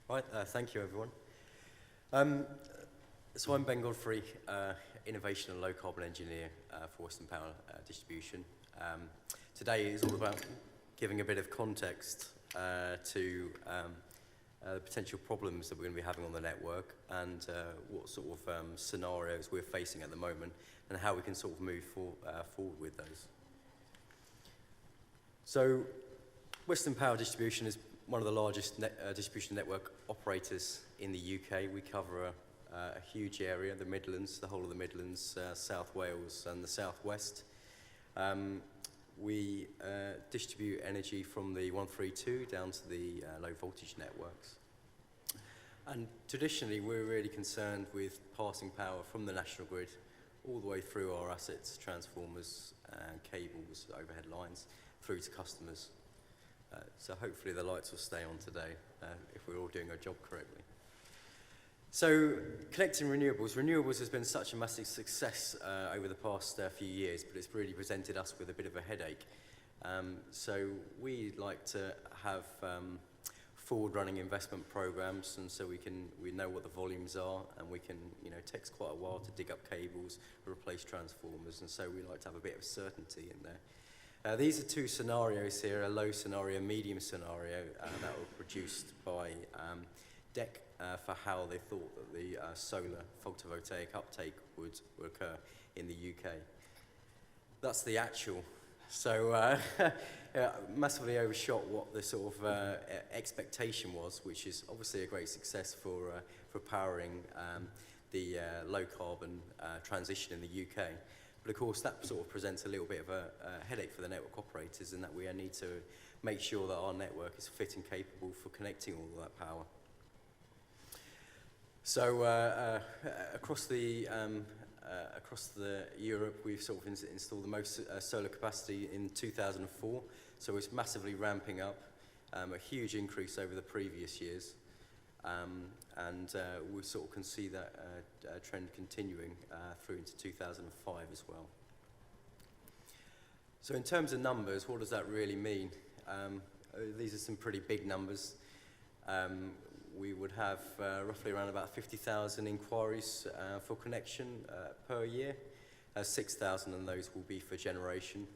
Right, thank you everyone. So I'm Ben Godfrey, Innovation and Low Carbon Engineer for Western Power Distribution. Today is all about giving a bit of context to the potential problems that we're going to be having on the network and what sort of scenarios we're facing at the moment and how we can sort of move forward with those. So Western Power Distribution is one of the largest distribution network operators in the UK. We cover a huge area, the Midlands, the whole of the Midlands, South Wales and the South West. We distribute energy from the 132 down to the low voltage networks. And traditionally, we're really concerned with passing power from the national grid all the way through our assets, transformers, cables, overhead lines, through to customers. So hopefully the lights will stay on today if we're all doing our job correctly. So connecting renewables. Renewables has been such a massive success over the past few years, but it's really presented us with a bit of a headache. So we like to have forward-running investment programs, and so we know what the volumes are, and we can, it takes quite a while to dig up cables, replace transformers, and so we like to have a bit of certainty in there. These are two scenarios here, a low scenario, medium scenario, that were produced by DEC for how they thought that the solar photovoltaic uptake would occur in the UK. That's the actual. So massively overshot what the sort of expectation was, which is obviously a great success for powering the low carbon transition in the UK. But of course, that sort of presents a little bit of a headache for the network operators, in that we need to make sure that our network is fit and capable for connecting all of that power. So across the Europe, we've sort of installed the most solar capacity in 2004. So it's massively ramping up, a huge increase over the previous years. And we sort of can see that trend continuing through into 2005 as well. So in terms of numbers, what does that really mean? These are some pretty big numbers. We would have roughly around about 50,000 inquiries for connection per year. 6,000 of those will be for generation.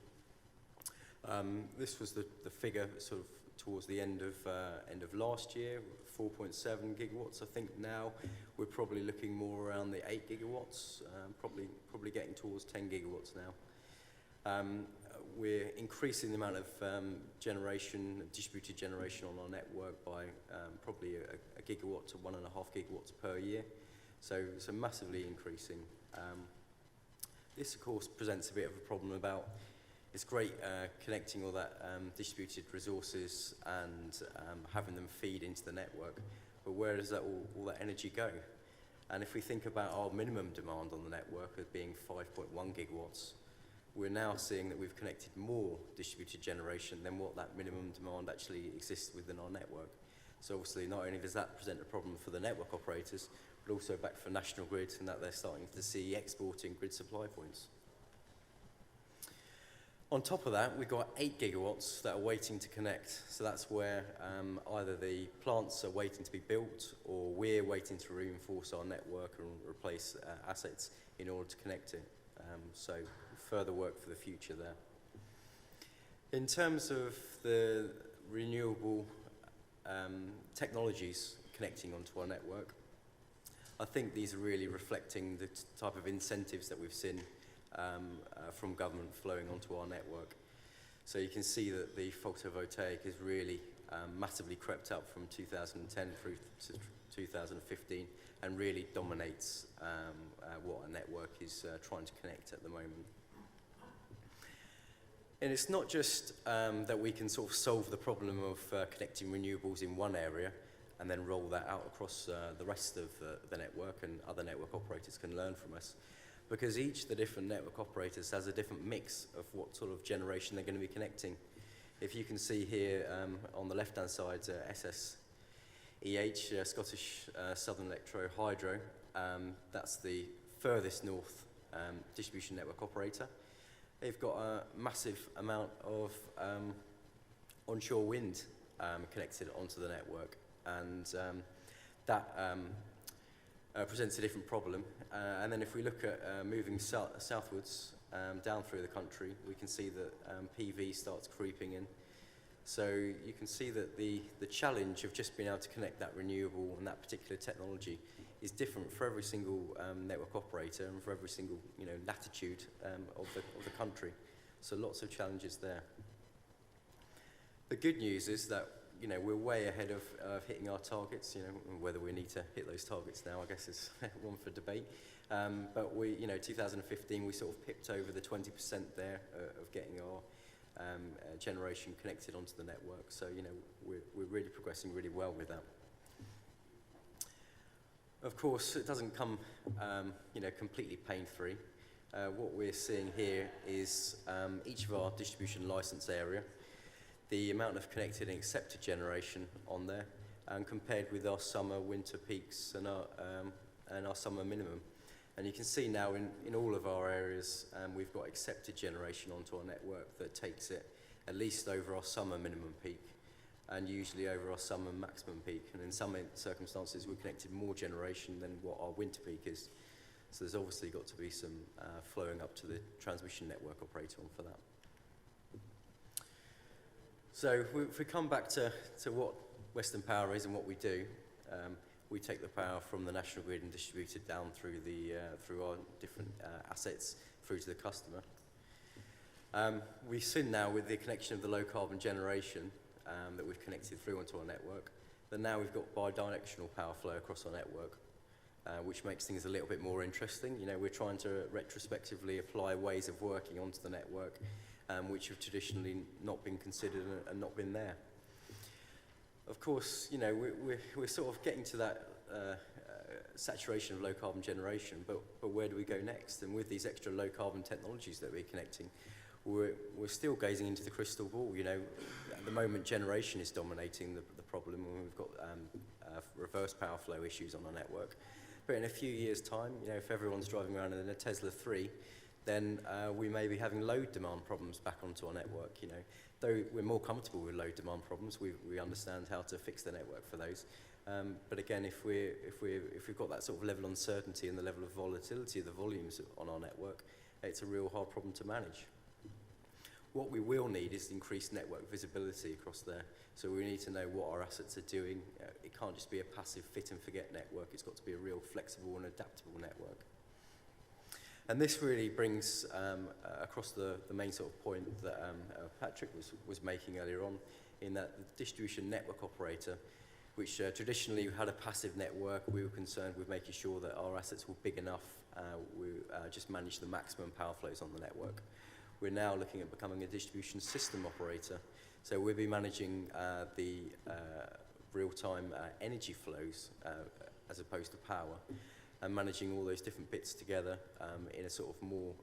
This was the figure sort of towards the end of last year, 4.7 gigawatts. I think now we're probably looking more around the 8 gigawatts, probably getting towards 10 gigawatts now. We're increasing the amount of distributed generation on our network by probably a gigawatt to 1.5 gigawatts per year. So massively increasing. This, of course, presents a bit of a problem about it's great connecting all that distributed resources and having them feed into the network, but where does that all that energy go? And if we think about our minimum demand on the network as being 5.1 gigawatts, we're now seeing that we've connected more distributed generation than what that minimum demand actually exists within our network. So obviously not only does that present a problem for the network operators, but also back for National Grid, and that they're starting to see exporting grid supply points. On top of that, we've got 8 gigawatts that are waiting to connect. So that's where either the plants are waiting to be built, or we're waiting to reinforce our network and replace assets in order to connect it. So further work for the future there. In terms of the renewable technologies connecting onto our network, I think these are really reflecting the type of incentives that we've seen from government flowing onto our network. So you can see that the photovoltaic has really massively crept up from 2010 through to 2015 and really dominates what a network is trying to connect at the moment. And it's not just that we can sort of solve the problem of connecting renewables in one area and then roll that out across the rest of the network, and other network operators can learn from us. Because each of the different network operators has a different mix of what sort of generation they're going to be connecting. If you can see here on the left-hand side, SSEH, Scottish Southern Electro Hydro, that's the furthest north distribution network operator. They've got a massive amount of onshore wind connected onto the network, and that presents a different problem. And then if we look at moving southwards down through the country, we can see that PV starts creeping in. So you can see that the challenge of just being able to connect that renewable and that particular technology is different for every single network operator and for every single latitude of the country. So lots of challenges there. The good news is that we're way ahead of hitting our targets. Whether we need to hit those targets now, I guess, is one for debate. But we, 2015, we sort of pipped over the 20% there of getting our generation connected onto the network. So, we're really progressing really well with that. Of course, it doesn't come, completely pain-free. What we're seeing here is each of our distribution license area, the amount of connected and accepted generation on there, and compared with our summer, winter peaks and our summer minimum. And you can see now in all of our areas, we've got accepted generation onto our network that takes it at least over our summer minimum peak, and usually over our summer maximum peak. And in some circumstances, we've connected more generation than what our winter peak is. So there's obviously got to be some flowing up to the transmission network operator on for that. So if we come back to what Western Power is and what we do, we take the power from the national grid and distribute it down through through our different assets through to the customer. We've seen now with the connection of the low carbon generation that we've connected through onto our network, that now we've got bi-directional power flow across our network, which makes things a little bit more interesting. We're trying to retrospectively apply ways of working onto the network which have traditionally not been considered and not been there. Of course, we're sort of getting to that saturation of low carbon generation, but where do we go next? And with these extra low carbon technologies that we're connecting, we're still gazing into the crystal ball. At the moment, generation is dominating the problem, and we've got reverse power flow issues on our network. But in a few years' time, if everyone's driving around in a Tesla 3, then we may be having load demand problems back onto our network. Though we're more comfortable with load demand problems, we understand how to fix the network for those. But again, if we've got that sort of level of uncertainty and the level of volatility of the volumes on our network, it's a real hard problem to manage. What we will need is increased network visibility across there. So we need to know what our assets are doing. It can't just be a passive fit and forget network. It's got to be a real flexible and adaptable network. And this really brings across the main sort of point that Patrick was making earlier on, in that the distribution network operator, which traditionally had a passive network, we were concerned with making sure that our assets were big enough, we just managed the maximum power flows on the network. We're now looking at becoming a distribution system operator. So we'll be managing the real-time energy flows as opposed to power, and managing all those different bits together in a sort of more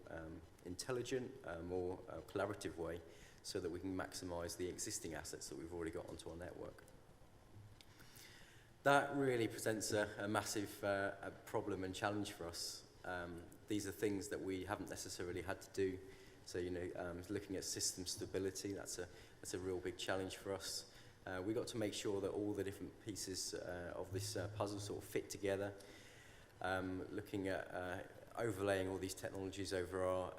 intelligent, more collaborative way, so that we can maximise the existing assets that we've already got onto our network. That really presents a massive problem and challenge for us. These are things that we haven't necessarily had to do. So, looking at system stability, that's a real big challenge for us. We've got to make sure that all the different pieces of this puzzle sort of fit together. Looking at overlaying all these technologies over our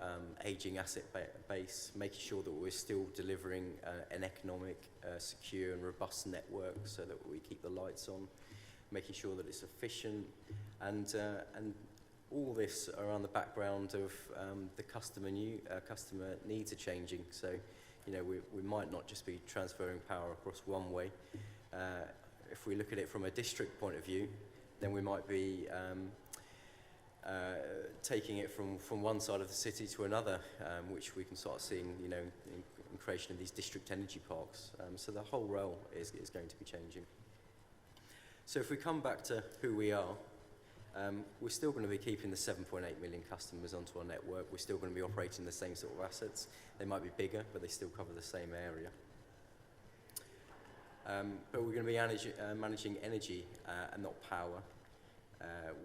aging asset base, making sure that we're still delivering an economic, secure and robust network so that we keep the lights on, making sure that it's efficient, and all this around the background of the customer needs are changing. So, we might not just be transferring power across one way. If we look at it from a district point of view, then we might be taking it from one side of the city to another, which we can start seeing, in creation of these district energy parks. So the whole role is going to be changing. So if we come back to who we are, we're still going to be keeping the 7.8 million customers onto our network. We're still going to be operating the same sort of assets. They might be bigger, but they still cover the same area. But we're going to be managing energy and not power.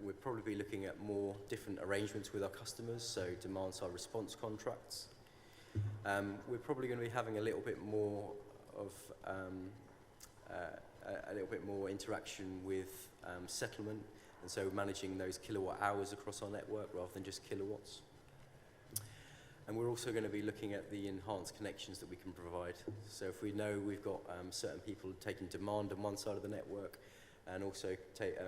We'll probably be looking at more different arrangements with our customers, so demand-side response contracts. We're probably going to be having a little bit more of interaction with settlement, and so managing those kilowatt hours across our network rather than just kilowatts. And we're also going to be looking at the enhanced connections that we can provide. So if we know we've got certain people taking demand on one side of the network and also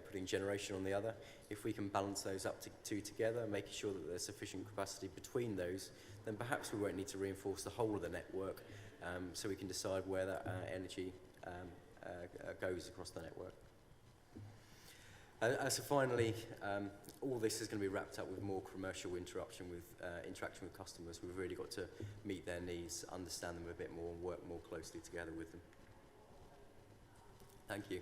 putting generation on the other, if we can balance those up two together, making sure that there's sufficient capacity between those, then perhaps we won't need to reinforce the whole of the network, so we can decide where that energy goes across the network. So finally, all this is going to be wrapped up with more commercial interaction with customers. We've really got to meet their needs, understand them a bit more, and work more closely together with them. Thank you.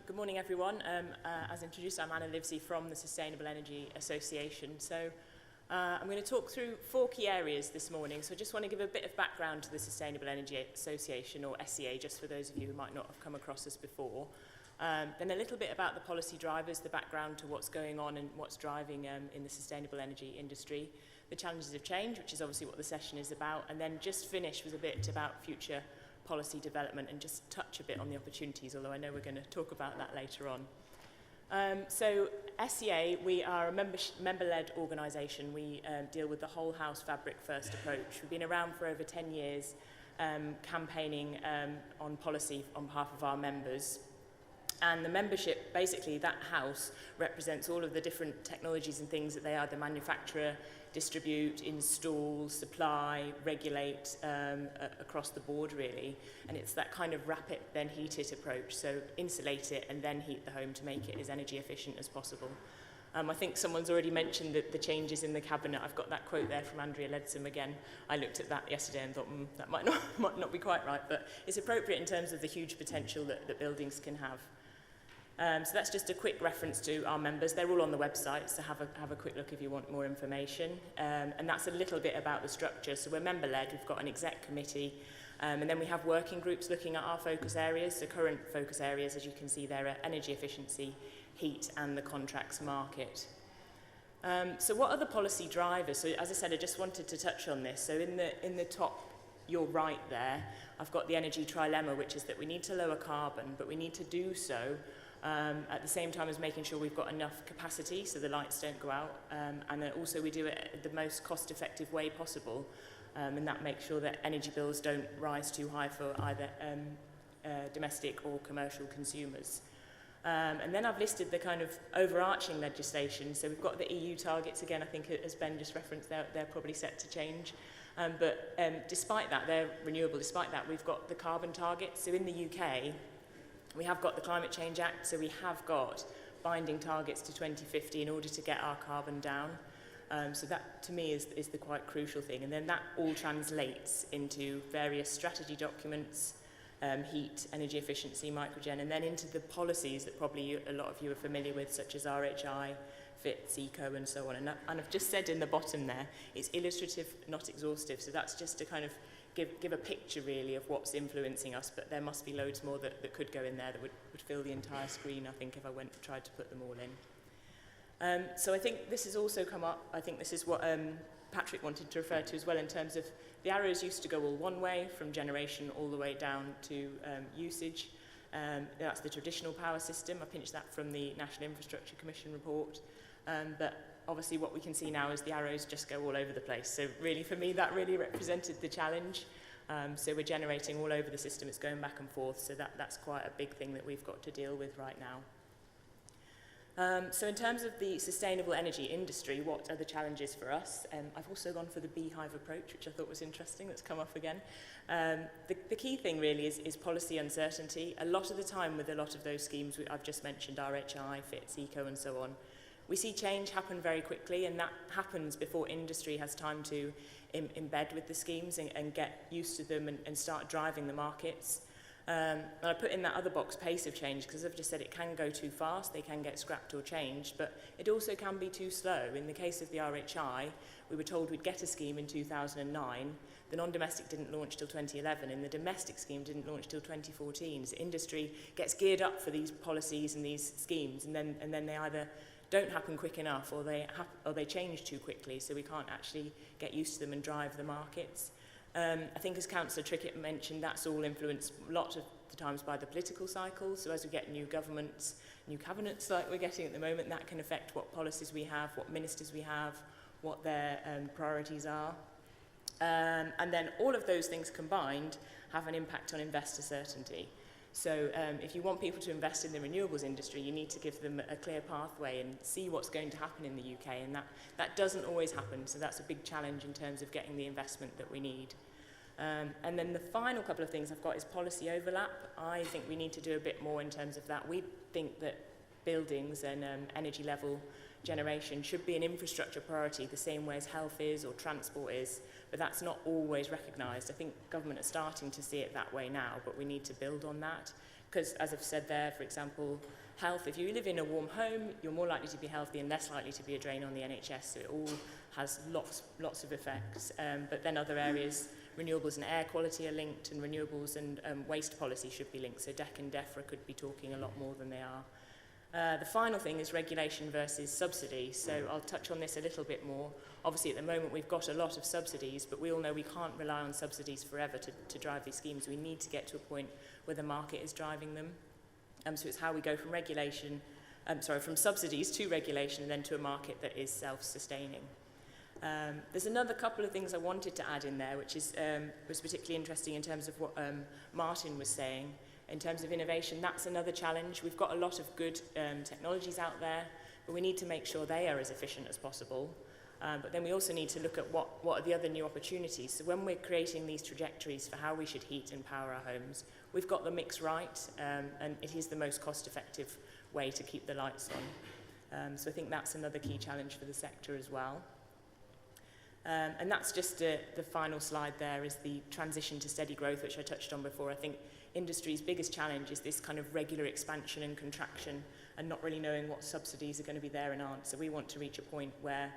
Good morning, everyone. As introduced, I'm Anna Livesey from the Sustainable Energy Association. So I'm going to talk through 4 key areas this morning. So I just want to give a bit of background to the Sustainable Energy Association, or SEA, just for those of you who might not have come across us before. Then a little bit about the policy drivers, the background to what's going on and what's driving in the sustainable energy industry, the challenges of change, which is obviously what the session is about, and then just finish with a bit about future policy development and just touch a bit on the opportunities, although I know we're going to talk about that later on. So SEA, we are a member-led organisation. We deal with the whole house fabric first approach. We've been around for over 10 years campaigning on policy on behalf of our members. And the membership, basically that house represents all of the different technologies and things that they either manufacture, distribute, install, supply, regulate across the board really. And it's that kind of wrap it, then heat it approach. So insulate it and then heat the home to make it as energy efficient as possible. I think someone's already mentioned the changes in the cabinet. I've got that quote there from Andrea Leadsom again. I looked at that yesterday and thought, that might not be quite right, but it's appropriate in terms of the huge potential that buildings can have. So that's just a quick reference to our members. They're all on the website, so have a quick look if you want more information. And that's a little bit about the structure. So we're member-led, we've got an exec committee, and then we have working groups looking at our focus areas. So current focus areas, as you can see there, are energy efficiency, heat, and the contracts market. So what are the policy drivers? So as I said, I just wanted to touch on this. So in the top, your right there, I've got the energy trilemma, which is that we need to lower carbon, but we need to do so at the same time as making sure we've got enough capacity so the lights don't go out, and then also we do it the most cost-effective way possible, and that makes sure that energy bills don't rise too high for either domestic or commercial consumers. And then I've listed the kind of overarching legislation. So we've got the EU targets, again, I think as Ben just referenced, they're probably set to change. But despite that, they're renewable. Despite that, we've got the carbon targets. So in the UK, we have got the Climate Change Act, so we have got binding targets to 2050 in order to get our carbon down. So that, to me, is the quite crucial thing. And then that all translates into various strategy documents, heat, energy efficiency, microgen, and then into the policies that probably a lot of you are familiar with, such as RHI, FITS, ECO, and so on. And I've just said in the bottom there, it's illustrative, not exhaustive. So that's just to kind of give a picture really of what's influencing us, but there must be loads more that could go in there that would fill the entire screen, I think, if I tried to put them all in. So I think this has also come up. I think this is what Patrick wanted to refer to as well, in terms of the arrows used to go all one way, from generation all the way down to usage. That's the traditional power system. I pinched that from the National Infrastructure Commission report. But obviously what we can see now is the arrows just go all over the place. So really, for me, that really represented the challenge. So we're generating all over the system. It's going back and forth. So that's quite a big thing that we've got to deal with right now. So in terms of the sustainable energy industry, what are the challenges for us? I've also gone for the beehive approach, which I thought was interesting. That's come up again. The key thing really is policy uncertainty. A lot of the time with a lot of those schemes I've just mentioned, RHI, FITS, ECO and so on, we see change happen very quickly, and that happens before industry has time to embed with the schemes and get used to them and start driving the markets. And I put in that other box, pace of change, because I've just said it can go too fast, they can get scrapped or changed, but it also can be too slow. In the case of the RHI, we were told we'd get a scheme in 2009. The non-domestic didn't launch till 2011, and the domestic scheme didn't launch till 2014. So industry gets geared up for these policies and these schemes, and then they either don't happen quick enough, or they change too quickly, so we can't actually get used to them and drive the markets. I think, as Councillor Trickett mentioned, that's all influenced a lot of the times by the political cycle. So as we get new governments, new cabinets like we're getting at the moment, that can affect what policies we have, what ministers we have, what their priorities are. And then all of those things combined have an impact on investor certainty. So if you want people to invest in the renewables industry, you need to give them a clear pathway and see what's going to happen in the UK, and that doesn't always happen, so that's a big challenge in terms of getting the investment that we need. And then the final couple of things I've got is policy overlap. I think we need to do a bit more in terms of that. We think that buildings and energy level generation should be an infrastructure priority the same way as health is or transport is, but that's not always recognised. I think government are starting to see it that way now, but we need to build on that. Because, as I've said there, for example, health, if you live in a warm home, you're more likely to be healthy and less likely to be a drain on the NHS, so it all has lots of effects. But then other areas, renewables and air quality are linked, and renewables and waste policy should be linked, so DEC and DEFRA could be talking a lot more than they are. The final thing is regulation versus subsidy, so I'll touch on this a little bit more. Obviously at the moment we've got a lot of subsidies, but we all know we can't rely on subsidies forever to drive these schemes. We need to get to a point where the market is driving them. So it's how we go from from subsidies to regulation and then to a market that is self-sustaining. There's another couple of things I wanted to add in there, which is, was particularly interesting in terms of what Martin was saying. In terms of innovation, that's another challenge. We've got a lot of good technologies out there, but we need to make sure they are as efficient as possible. But then we also need to look at what are the other new opportunities. So when we're creating these trajectories for how we should heat and power our homes, we've got the mix right, and it is the most cost-effective way to keep the lights on. So I think that's another key challenge for the sector as well. And that's just the final slide there, is the transition to steady growth, which I touched on before. I think industry's biggest challenge is this kind of regular expansion and contraction and not really knowing what subsidies are going to be there and aren't. So we want to reach a point where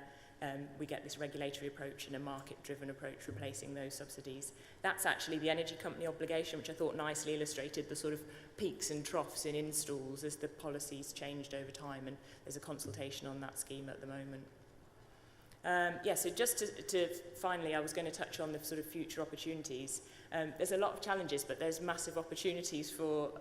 we get this regulatory approach and a market-driven approach replacing those subsidies. That's actually the energy company obligation, which I thought nicely illustrated the sort of peaks and troughs in installs as the policies changed over time, and there's a consultation on that scheme at the moment. So just to finally, I was going to touch on the sort of future opportunities. There's a lot of challenges, but there's massive opportunities for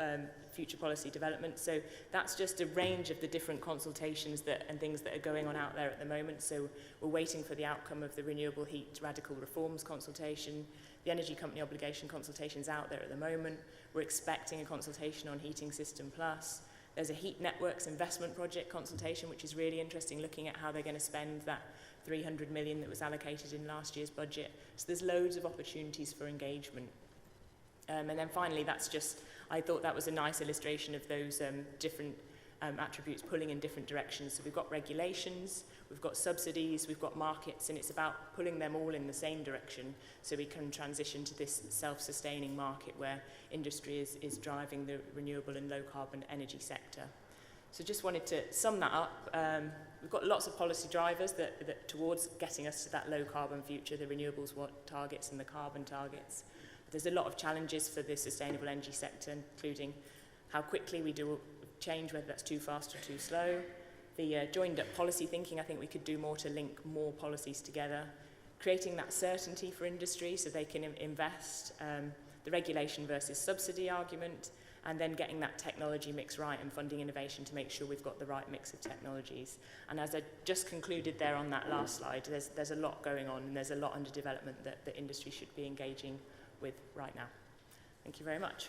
future policy development. So that's just a range of the different consultations and things that are going on out there at the moment. So we're waiting for the outcome of the Renewable Heat Radical Reforms consultation. The Energy Company Obligation consultation's out there at the moment. We're expecting a consultation on Heating System Plus. There's a Heat Networks Investment Project consultation, which is really interesting, looking at how they're going to spend that 300 million that was allocated in last year's budget. So there's loads of opportunities for engagement. And then finally, I thought that was a nice illustration of those different attributes pulling in different directions. So we've got regulations, we've got subsidies, we've got markets, and it's about pulling them all in the same direction so we can transition to this self-sustaining market where industry is driving the renewable and low-carbon energy sector. So just wanted to sum that up. We've got lots of policy drivers that towards getting us to that low carbon future, the renewables targets and the carbon targets. There's a lot of challenges for the sustainable energy sector, including how quickly we do change, whether that's too fast or too slow. The joined up policy thinking, I think we could do more to link more policies together, creating that certainty for industry so they can invest, the regulation versus subsidy argument, and then getting that technology mix right and funding innovation to make sure we've got the right mix of technologies. And as I just concluded there on that last slide, there's a lot going on and there's a lot under development that the industry should be engaging with right now. Thank you very much.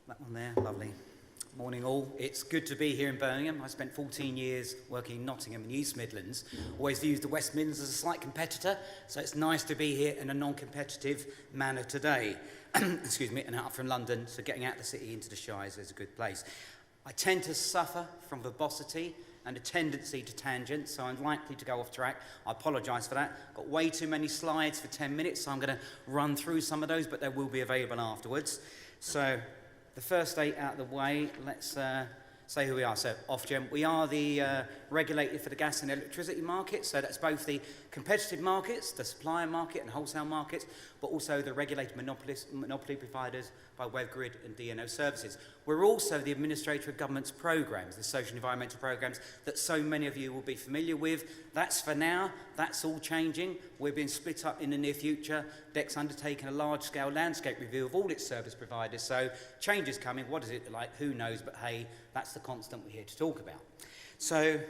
That one there, lovely. Morning all. It's good to be here in Birmingham. I spent 14 years working in Nottingham and East Midlands. Always viewed the West Midlands as a slight competitor, so it's nice to be here in a non-competitive manner today. Excuse me, and out from London, so getting out of the city into the Shires is a good place. I tend to suffer from verbosity and a tendency to tangent, so I'm likely to go off track. I apologise for that. Got way too many slides for 10 minutes, so I'm going to run through some of those, but they will be available afterwards. So the first 8 out of the way, let's say who we are. So Ofgem, we are the regulator for the gas and electricity market, so that's both the competitive markets, the supplier market and wholesale markets, but also the regulated monopoly providers by WebGrid and DNO services. We're also the administrator of government's programmes, the social and environmental programmes that so many of you will be familiar with. That's for now, that's all changing. We're being split up in the near future. DEC's undertaken a large-scale landscape review of all its service providers, so change is coming. What is it like? Who knows? But hey, that's the constant we're here to talk about. So, in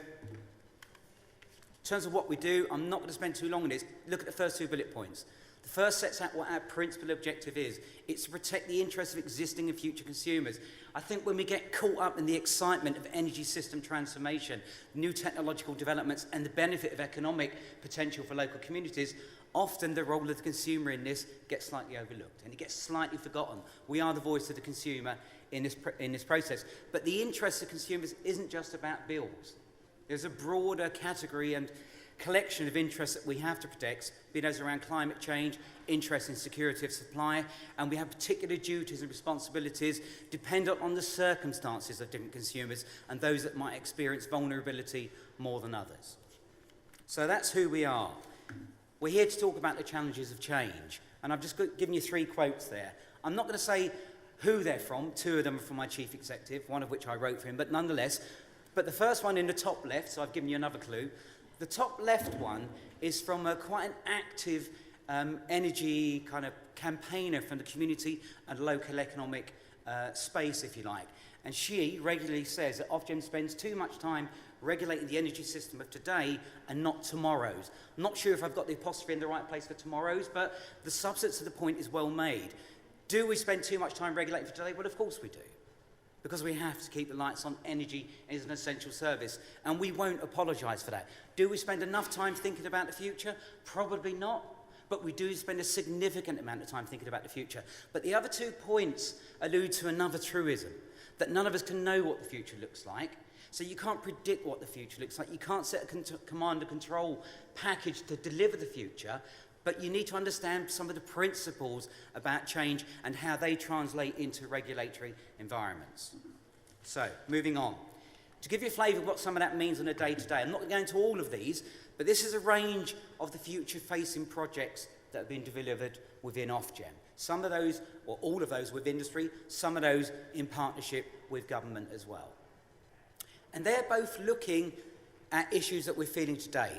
terms of what we do, I'm not going to spend too long on this. Look at the first 2 bullet points. The first sets out what our principal objective is. It's to protect the interests of existing and future consumers. I think when we get caught up in the excitement of energy system transformation, new technological developments and the benefit of economic potential for local communities, often the role of the consumer in this gets slightly overlooked and it gets slightly forgotten. We are the voice of the consumer in this process. But the interest of consumers isn't just about bills. There's a broader category and collection of interests that we have to protect, be those around climate change, interest in security of supply, and we have particular duties and responsibilities dependent on the circumstances of different consumers and those that might experience vulnerability more than others. So that's who we are. We're here to talk about the challenges of change, and I've just given you 3 quotes there. I'm not going to say who they're from. 2 of them are from my chief executive, one of which I wrote for him, but nonetheless. But the first one in the top left, so I've given you another clue. The top left one is from quite an active energy kind of campaigner from the community and local economic space, if you like. And she regularly says that Ofgem spends too much time regulating the energy system of today and not tomorrow's. I'm not sure if I've got the apostrophe in the right place for tomorrow's, but the substance of the point is well made. Do we spend too much time regulating for today? Well, of course we do. Because we have to keep the lights on. Energy is an essential service, and we won't apologise for that. Do we spend enough time thinking about the future? Probably not, but we do spend a significant amount of time thinking about the future. But the other 2 points allude to another truism, that none of us can know what the future looks like, so you can't predict what the future looks like. You can't set a command and control package to deliver the future, but you need to understand some of the principles about change and how they translate into regulatory environments. So, moving on. To give you a flavour of what some of that means on a day-to-day, I'm not going to go into all of these, but this is a range of the future-facing projects that have been delivered within Ofgem. Some of those, or all of those with industry, some of those in partnership with government as well. And they're both looking at issues that we're feeling today.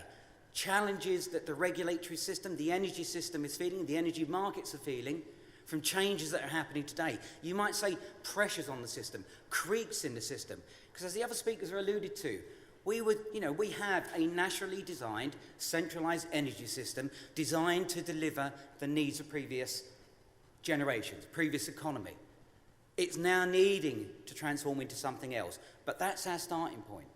Challenges that the regulatory system, the energy system is feeling, the energy markets are feeling, from changes that are happening today. You might say pressures on the system, creaks in the system, because as the other speakers are alluded to, we have a nationally designed, centralised energy system designed to deliver the needs of previous generations, previous economy. It's now needing to transform into something else, but that's our starting point.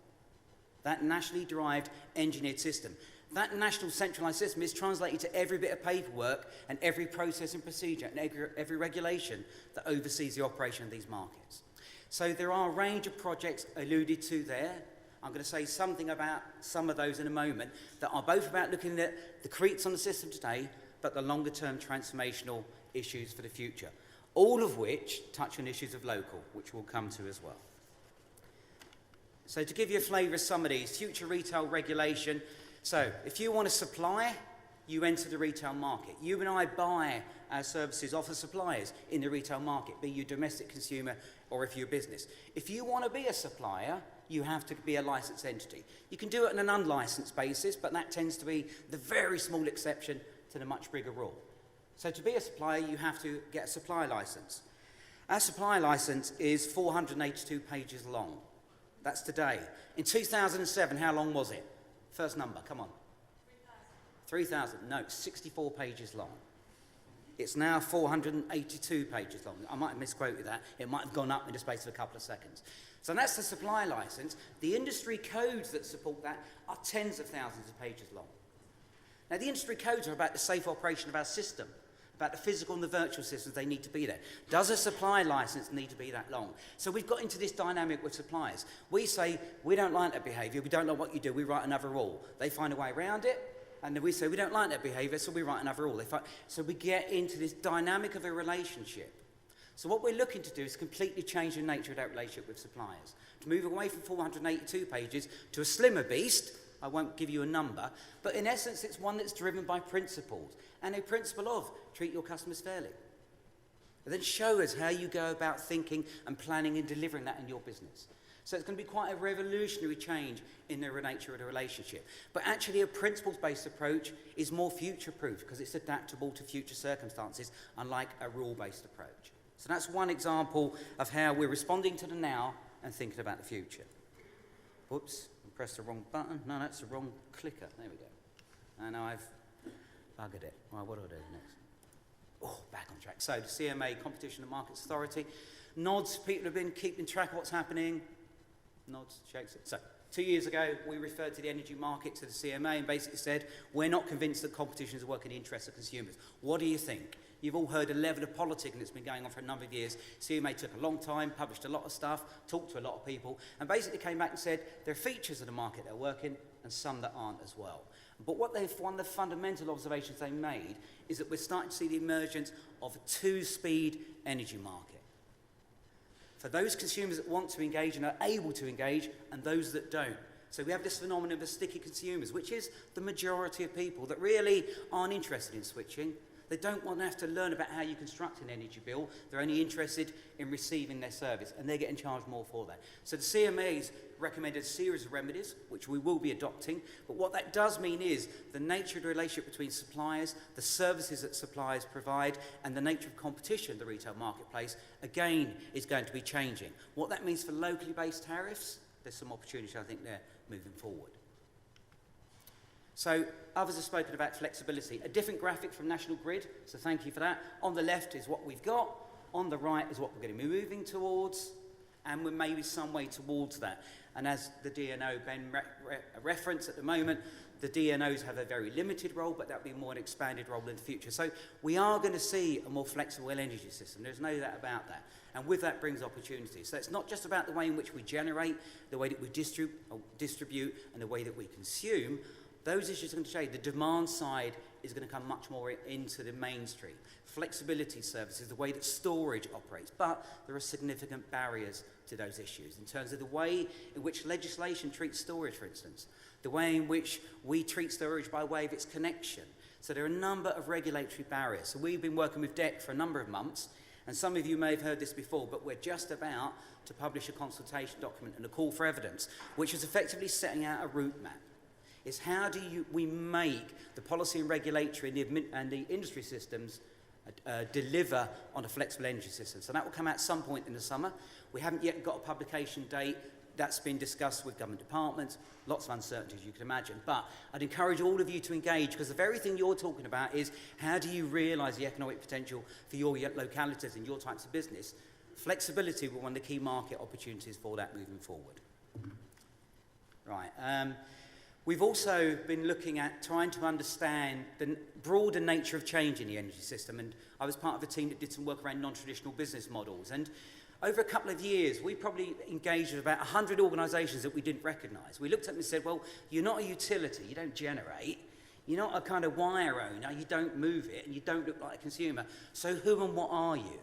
That nationally derived engineered system. That national centralised system is translated to every bit of paperwork and every process and procedure and every regulation that oversees the operation of these markets. So there are a range of projects alluded to there. I'm going to say something about some of those in a moment that are both about looking at the creaks on the system today, but the longer term transformational issues for the future. All of which touch on issues of local, which we'll come to as well. So to give you a flavour of some of these, future retail regulation. So if you want to supply, you enter the retail market. You and I buy our services off of suppliers in the retail market, be you domestic consumer or if you're a business. If you want to be a supplier, you have to be a licensed entity. You can do it on an unlicensed basis, but that tends to be the very small exception to the much bigger rule. So to be a supplier, you have to get a supply licence. Our supply licence is 482 pages long. That's today. In 2007, how long was it? First number, come on. 3,000. No, 64 pages long. It's now 482 pages long. I might have misquoted that. It might have gone up in the space of a couple of seconds. So that's the supply licence. The industry codes that support that are tens of thousands of pages long. Now, the industry codes are about the safe operation of our system, about the physical and the virtual systems. They need to be there. Does a supply licence need to be that long? So we've got into this dynamic with suppliers. We say, we don't like that behaviour, we don't know what you do, we write another rule. They find a way around it, and then we say, we don't like that behaviour, so we write another rule. So we get into this dynamic of a relationship. So what we're looking to do is completely change the nature of that relationship with suppliers. To move away from 482 pages to a slimmer beast. I won't give you a number, but in essence it's one that's driven by principles, and a principle of treat your customers fairly. And then show us how you go about thinking and planning and delivering that in your business. So it's going to be quite a revolutionary change in the nature of the relationship. But actually a principles-based approach is more future-proof because it's adaptable to future circumstances, unlike a rule-based approach. So that's one example of how we're responding to the now and thinking about the future. Whoops. Press the wrong button. No, that's the wrong clicker. There we go. And now I've buggered it. Well, what do I do next? Oh, back on track. So the CMA, Competition and Markets Authority. Nods, people have been keeping track of what's happening. Nods, shakes it. So 2 years ago, we referred to the energy market to the CMA and basically said, we're not convinced that competition is working in the interests of consumers. What do you think? You've all heard a level of politicking that's been going on for a number of years. CMA took a long time, published a lot of stuff, talked to a lot of people, and basically came back and said there are features of the market that are working and some that aren't as well. But one of the fundamental observations they made is that we're starting to see the emergence of a two-speed energy market. For those consumers that want to engage and are able to engage, and those that don't. So we have this phenomenon of the sticky consumers, which is the majority of people that really aren't interested in switching. They don't want to have to learn about how you construct an energy bill. They're only interested in receiving their service, and they're getting charged more for that. So the CMA's recommended a series of remedies, which we will be adopting. But what that does mean is the nature of the relationship between suppliers, the services that suppliers provide, and the nature of competition in the retail marketplace, again, is going to be changing. What that means for locally based tariffs, there's some opportunity, I think, there moving forward. So others have spoken about flexibility. A different graphic from National Grid, so thank you for that. On the left is what we've got. On the right is what we're going to be moving towards, and we're maybe some way towards that. And as the DNO Ben referenced at the moment, the DNOs have a very limited role, but that'll be more an expanded role in the future. So we are going to see a more flexible energy system. There's no doubt about that. And with that brings opportunities. So it's not just about the way in which we generate, the way that we distribute, and the way that we consume. Those issues are going to change. The demand side is going to come much more into the mainstream. Flexibility services, the way that storage operates. But there are significant barriers to those issues in terms of the way in which legislation treats storage, for instance. The way in which we treat storage by way of its connection. So there are a number of regulatory barriers. So we've been working with DEC for a number of months, and some of you may have heard this before, but we're just about to publish a consultation document and a call for evidence, which is effectively setting out a route map. Is how do we make the policy and regulatory and the industry systems deliver on a flexible energy system. So that will come out some point in the summer. We haven't yet got a publication date. That's been discussed with government departments. Lots of uncertainties, you can imagine. But I'd encourage all of you to engage, because the very thing you're talking about is how do you realise the economic potential for your localities and your types of business. Flexibility will be one of the key market opportunities for that moving forward. Right. We've also been looking at trying to understand the broader nature of change in the energy system, and I was part of a team that did some work around non-traditional business models. And over a couple of years, we probably engaged with about 100 organisations that we didn't recognise. We looked at them and said, well, you're not a utility, you don't generate, you're not a kind of wire owner, you don't move it, and you don't look like a consumer. So who and what are you?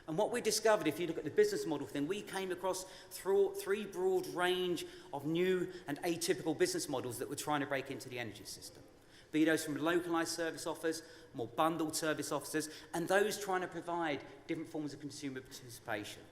And what we discovered, if you look at the business model thing, we came across three broad range of new and atypical business models that were trying to break into the energy system. Be those from localised service offers, more bundled service offers, and those trying to provide different forms of consumer participation.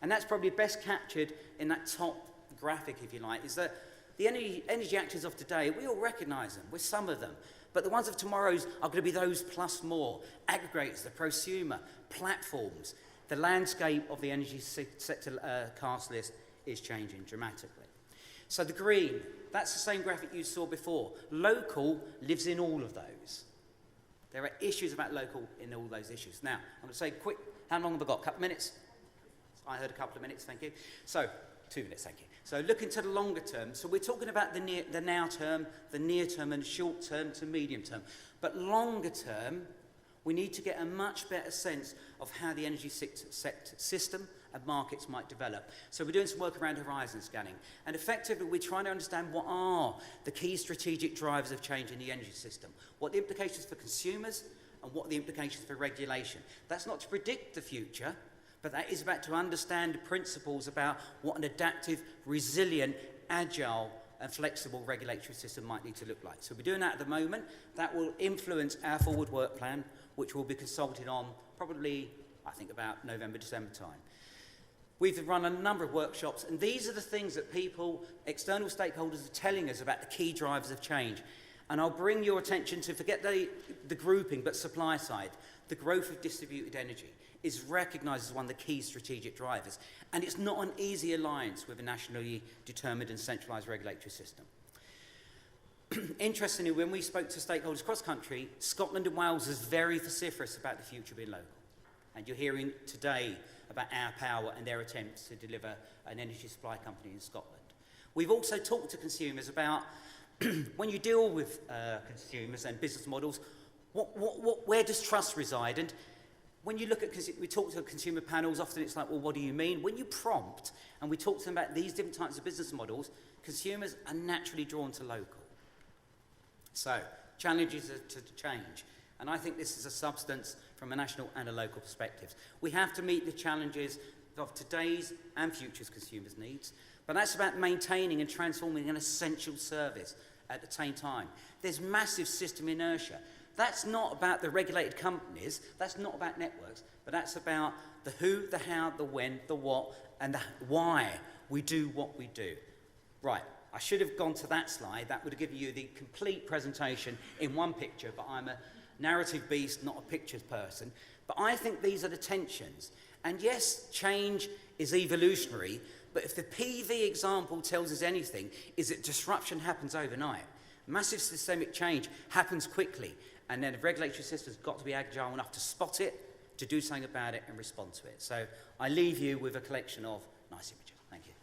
And that's probably best captured in that top graphic, if you like, is that the energy actors of today, we all recognise them, we're some of them. But the ones of tomorrow's are going to be those plus more. Aggregators, the prosumer, platforms. The landscape of the energy sector cast list is changing dramatically. So the green, that's the same graphic you saw before. Local lives in all of those. There are issues about local in all those issues. Now, I'm going to say quick, how long have I got? A couple of minutes? I heard a couple of minutes, thank you. So, 2 minutes, thank you. So looking to the longer term, so we're talking about the now term, the near term, and short term to medium term. But longer term, we need to get a much better sense of how the energy system and markets might develop. So we're doing some work around horizon scanning. And effectively, we're trying to understand what are the key strategic drivers of change in the energy system, what the implications for consumers, and what the implications for regulation. That's not to predict the future, but that is about to understand the principles about what an adaptive, resilient, agile, and flexible regulatory system might need to look like. So we're doing that at the moment. That will influence our forward work plan, which will be consulted on probably, I think, about November, December time. We've run a number of workshops, and these are the things that people, external stakeholders, are telling us about the key drivers of change. And I'll bring your attention to, forget the grouping, but supply side. The growth of distributed energy is recognised as one of the key strategic drivers. And it's not an easy alliance with a nationally determined and centralised regulatory system. Interestingly, when we spoke to stakeholders across country, Scotland and Wales is very vociferous about the future being local. And you're hearing today about our power and their attempts to deliver an energy supply company in Scotland. We've also talked to consumers about when you deal with consumers and business models, where does trust reside? And when you look at, we talk to consumer panels, often it's like, well, what do you mean? When you prompt and we talk to them about these different types of business models, consumers are naturally drawn to local. So, challenges to change. And I think this is a substance from a national and a local perspective. We have to meet the challenges of today's and future's consumers' needs, but that's about maintaining and transforming an essential service at the same time. There's massive system inertia. that's not about the regulated companies, that's not about networks, but that's about the who, the how, the when, the what, and the why we do what we do. Right, I should have gone to that slide. That would have given you the complete presentation in one picture, but I'm a narrative beast, not a pictures person. But I think these are the tensions. And yes, change is evolutionary, but if the PV example tells us anything, is that disruption happens overnight. Massive systemic change happens quickly, and then the regulatory system's got to be agile enough to spot it, to do something about it, and respond to it. So I leave you with a collection of nice images. Thank you.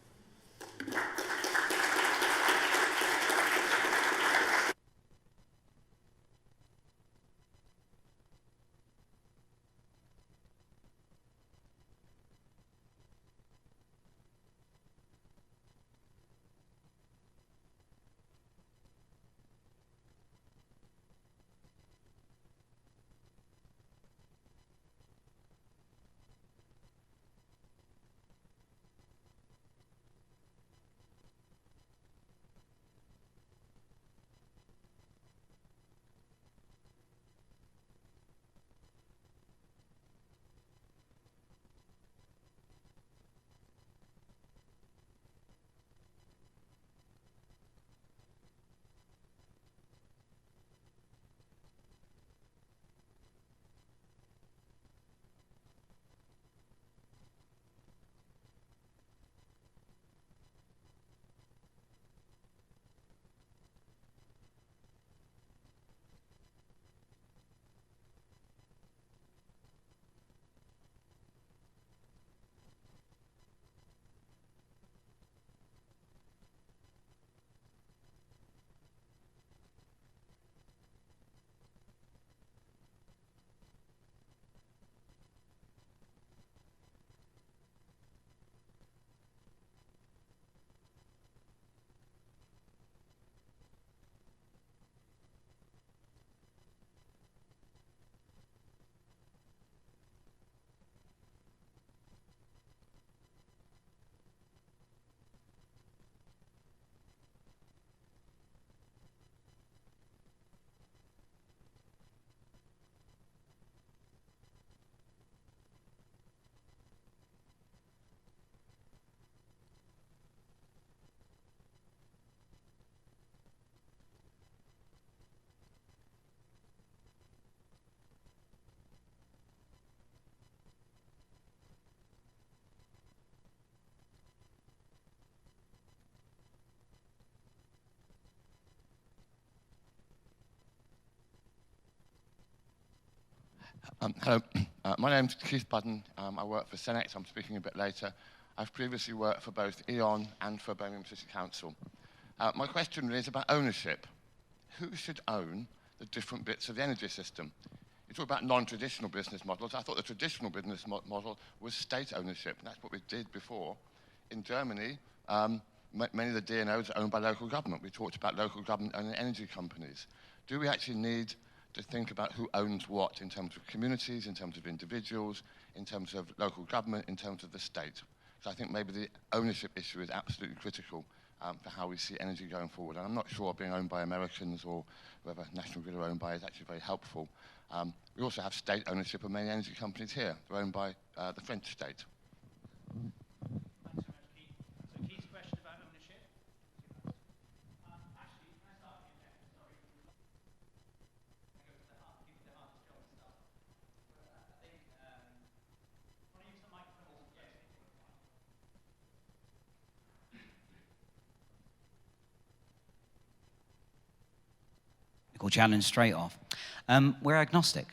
Hello, my name's Keith Budden. I work for Senex. I'm speaking a bit later. I've previously worked for both E.ON and for Birmingham City Council. My question really is about ownership. Who should own the different bits of the energy system? You talk about non-traditional business models. I thought the traditional business model was state ownership, and that's what we did before. In Germany, many of the DNOs are owned by local government. We talked about local government owning energy companies. Do we actually need to think about who owns what in terms of communities, in terms of individuals, in terms of local government, in terms of the state? So I think maybe the ownership issue is absolutely critical for how we see energy going forward. And I'm not sure being owned by Americans or whoever National Grid are owned by is actually very helpful. We also have state ownership of many energy companies here. They're owned by the French state. Thanks so much, Keith. So Keith's question about ownership. Actually, can I start again? Sorry. I go to the heart, give you the hardest job to start. I think, want to use the microphone? Yes. Challenge straight off. We're agnostic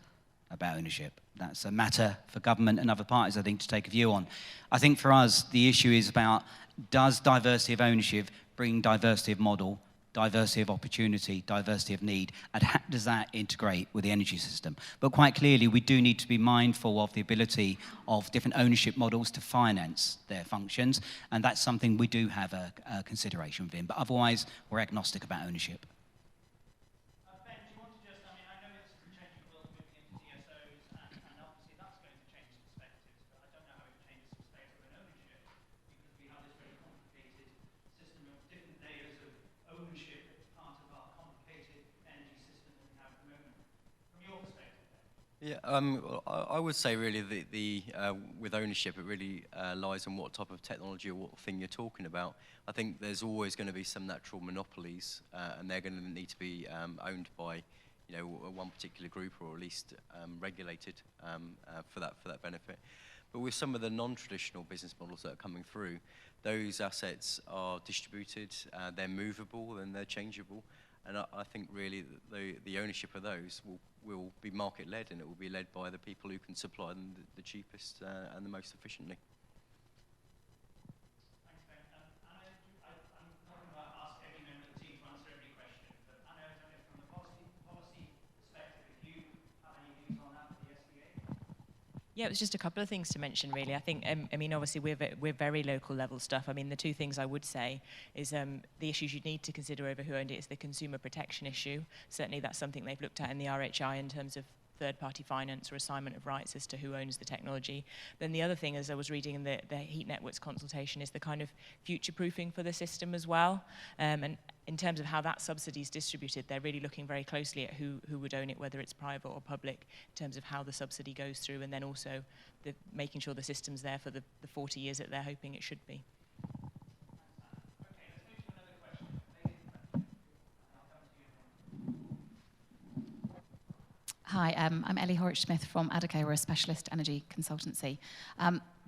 about ownership. That's a matter for government and other parties, I think, to take a view on. I think for us, the issue is about, does diversity of ownership bring diversity of model, diversity of opportunity, diversity of need, and how does that integrate with the energy system? But quite clearly, we do need to be mindful of the ability of different ownership models to finance their functions, and that's something we do have a consideration within. But otherwise, we're agnostic about ownership. Ownership as part of our complicated energy system that we have at the moment. Yeah, I would say really with ownership, it really lies on what type of technology or what thing you're talking about. I think there's always going to be some natural monopolies, and they're going to need to be owned by, one particular group, or at least regulated for that benefit. But with some of the non-traditional business models that are coming through, those assets are distributed, they're movable, and they're changeable. And I think really the ownership of those will be market-led, and it will be led by the people who can supply them the cheapest and the most efficiently. Thanks, Ben. Anna, I'm not going to ask every member of the team to answer every question, but Anna, I don't know, from the policy perspective, if you have any views on that for the SBA? Yeah, it was just a couple of things to mention, really. I think, obviously, we're very local level stuff. I mean, the two things I would say is the issues you need to consider over who owned it is the consumer protection issue. Certainly, that's something they've looked at in the RHI in terms of third-party finance or assignment of rights as to who owns the technology. Then the other thing, as I was reading in the heat networks consultation, is the kind of future-proofing for the system as well. And in terms of how that subsidy is distributed, they're really looking very closely at who would own it, whether it's private or public, in terms of how the subsidy goes through, and then also making sure the system's there for the 40 years that they're hoping it should be. Okay, let's move to another question. Lady in front, and I'll come to you then. Hi, I'm Ellie Horrich-Smith from Adecco. We're a specialist energy consultancy.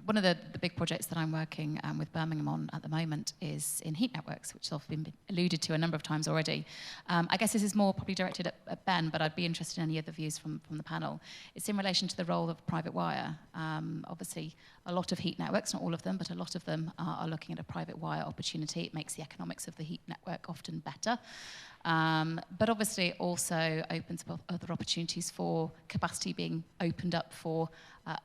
One of the big projects that I'm working with Birmingham on at the moment is in heat networks, which have been alluded to a number of times already. I guess this is more probably directed at Ben, but I'd be interested in any other views from the panel. It's in relation to the role of private wire. Obviously, a lot of heat networks, not all of them, but a lot of them are looking at a private wire opportunity. It makes the economics of the heat network often better. But obviously it also opens up other opportunities for capacity being opened up for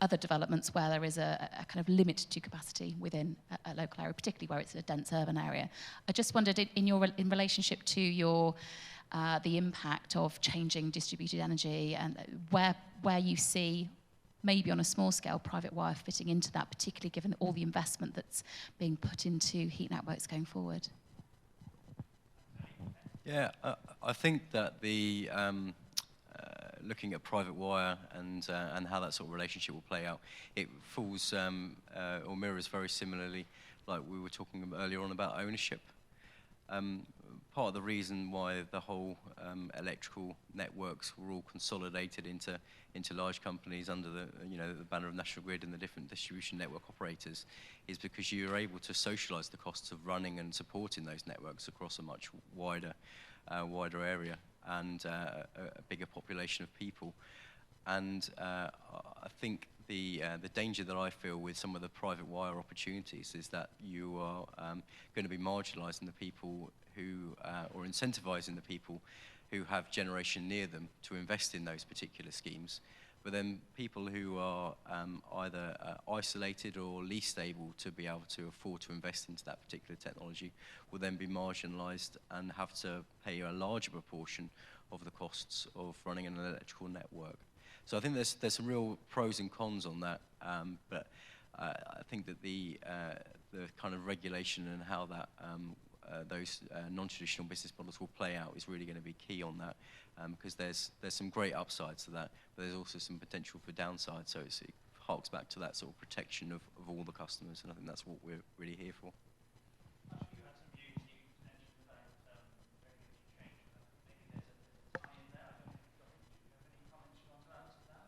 other developments where there is a kind of limit to capacity within a local area, particularly where it's a dense urban area. I just wondered, in relationship to your the impact of changing distributed energy, and where you see maybe on a small scale private wire fitting into that, particularly given all the investment that's being put into heat networks going forward. Yeah, I think that the looking at private wire and how that sort of relationship will play out, it falls or mirrors very similarly, like we were talking about earlier on about ownership. Part of the reason why the whole electrical networks were all consolidated into large companies under the banner of National Grid and the different distribution network operators is because you are able to socialise the costs of running and supporting those networks across a much wider area and a bigger population of people. And I think the danger that I feel with some of the private wire opportunities is that you are going to be marginalising the people who, or incentivising the people who have generation near them to invest in those particular schemes. But then people who are either isolated or least able to be able to afford to invest into that particular technology will then be marginalised and have to pay a larger proportion of the costs of running an electrical network. So I think there's some real pros and cons on that, but I think that the kind of regulation and how that those non-traditional business models will play out is really going to be key on that, because there's some great upsides to that, but there's also some potential for downside. So it harks back to that sort of protection of all the customers, and I think that's what we're really here for. Actually, you had some views you mentioned about regulatory change, but maybe there's a tie in there. I don't know if do you have any comments you want to add to that?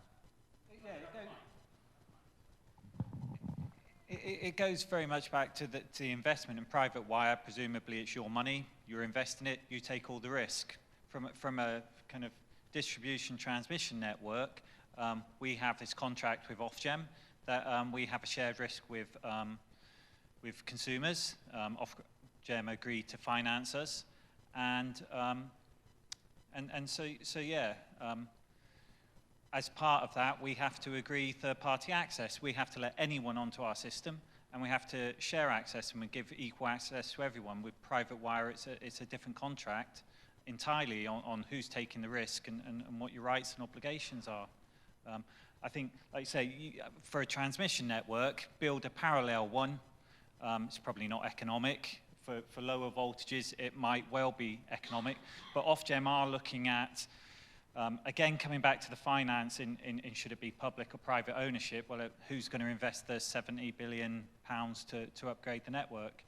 It goes very much back to the investment in private wire. Presumably it's your money, you're investing it, you take all the risk. From a kind of distribution transmission network, we have this contract with Ofgem that we have a shared risk with consumers. Ofgem agreed to finance us, and so yeah. As part of that, we have to agree third-party access. We have to let anyone onto our system, and we have to share access, and we give equal access to everyone. With private wire, it's a different contract entirely on who's taking the risk and what your rights and obligations are. I think, like you say, for a transmission network, build a parallel one. It's probably not economic. For lower voltages, it might well be economic, but Ofgem are looking at Again, coming back to the finance in should it be public or private ownership, well, who's going to invest the £70 billion to upgrade the network?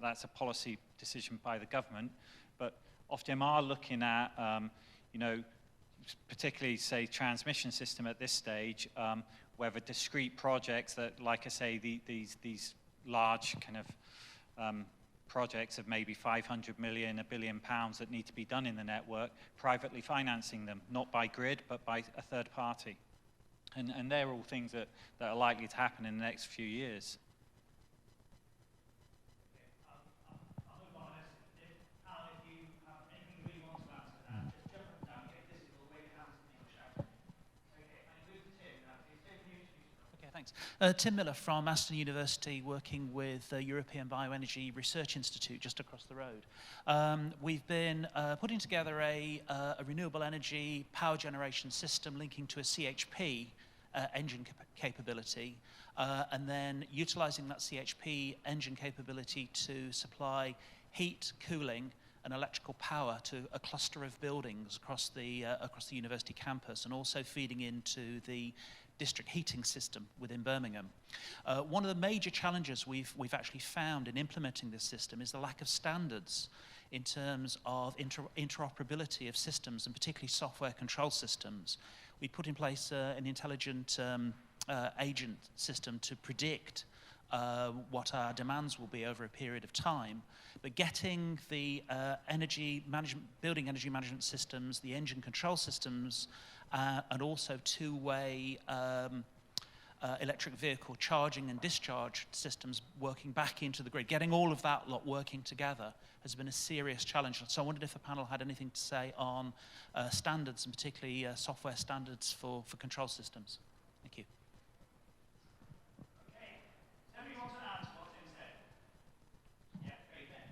That's a policy decision by the government, but Ofgem are looking at, you know, particularly, say, transmission system at this stage, whether discrete projects that, like I say, these large kind of projects of maybe 500 million, £1 billion that need to be done in the network, privately financing them, not by grid, but by a third party. And they're all things that are likely to happen in the next few years. Tim Miller from Aston University, working with the European Bioenergy Research Institute just across the road. We've been putting together a renewable energy power generation system linking to a CHP engine capability, and then utilizing that CHP engine capability to supply heat, cooling, and electrical power to a cluster of buildings across the university campus, and also feeding into the district heating system within Birmingham. One of the major challenges we've actually found in implementing this system is the lack of standards in terms of interoperability of systems, and particularly software control systems. We put in place an intelligent agent system to predict what our demands will be over a period of time, but getting the building energy management systems, the engine control systems, and also two-way electric vehicle charging and discharge systems working back into the grid. Getting all of that lot working together has been a serious challenge. So I wondered if the panel had anything to say on standards, and particularly software standards for control systems. Thank you. Okay. Somebody wants to add to what Tim said? Yeah, great then.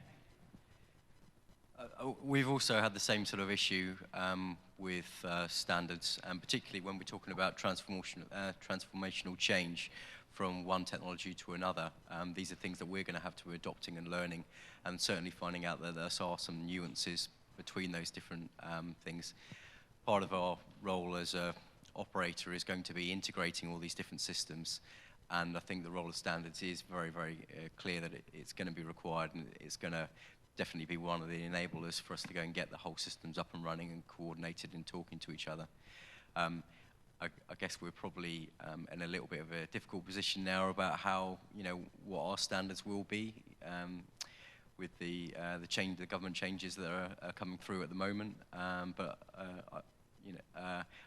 Thank you. We've also had the same sort of issue with standards, and particularly when we're talking about transformational change from one technology to another. These are things that we're going to have to be adopting and learning, and certainly finding out that there are some nuances between those different things. Part of our role as an operator is going to be integrating all these different systems, and I think the role of standards is very, very clear that it's going to be required, and it's going to definitely be one of the enablers for us to go and get the whole systems up and running and coordinated and talking to each other. I guess we're probably in a little bit of a difficult position now about how, what our standards will be with the government changes that are coming through at the moment. But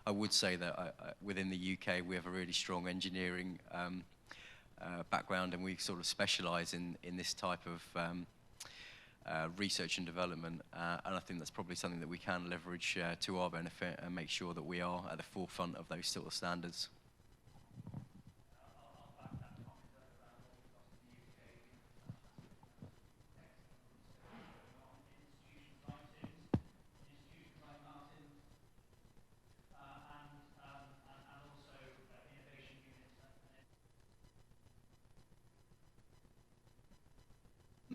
I would say that within the UK we have a really strong engineering background, and we sort of specialise in this type of research and development, and I think that's probably something that we can leverage to our benefit and make sure that we are at the forefront of those sort of standards.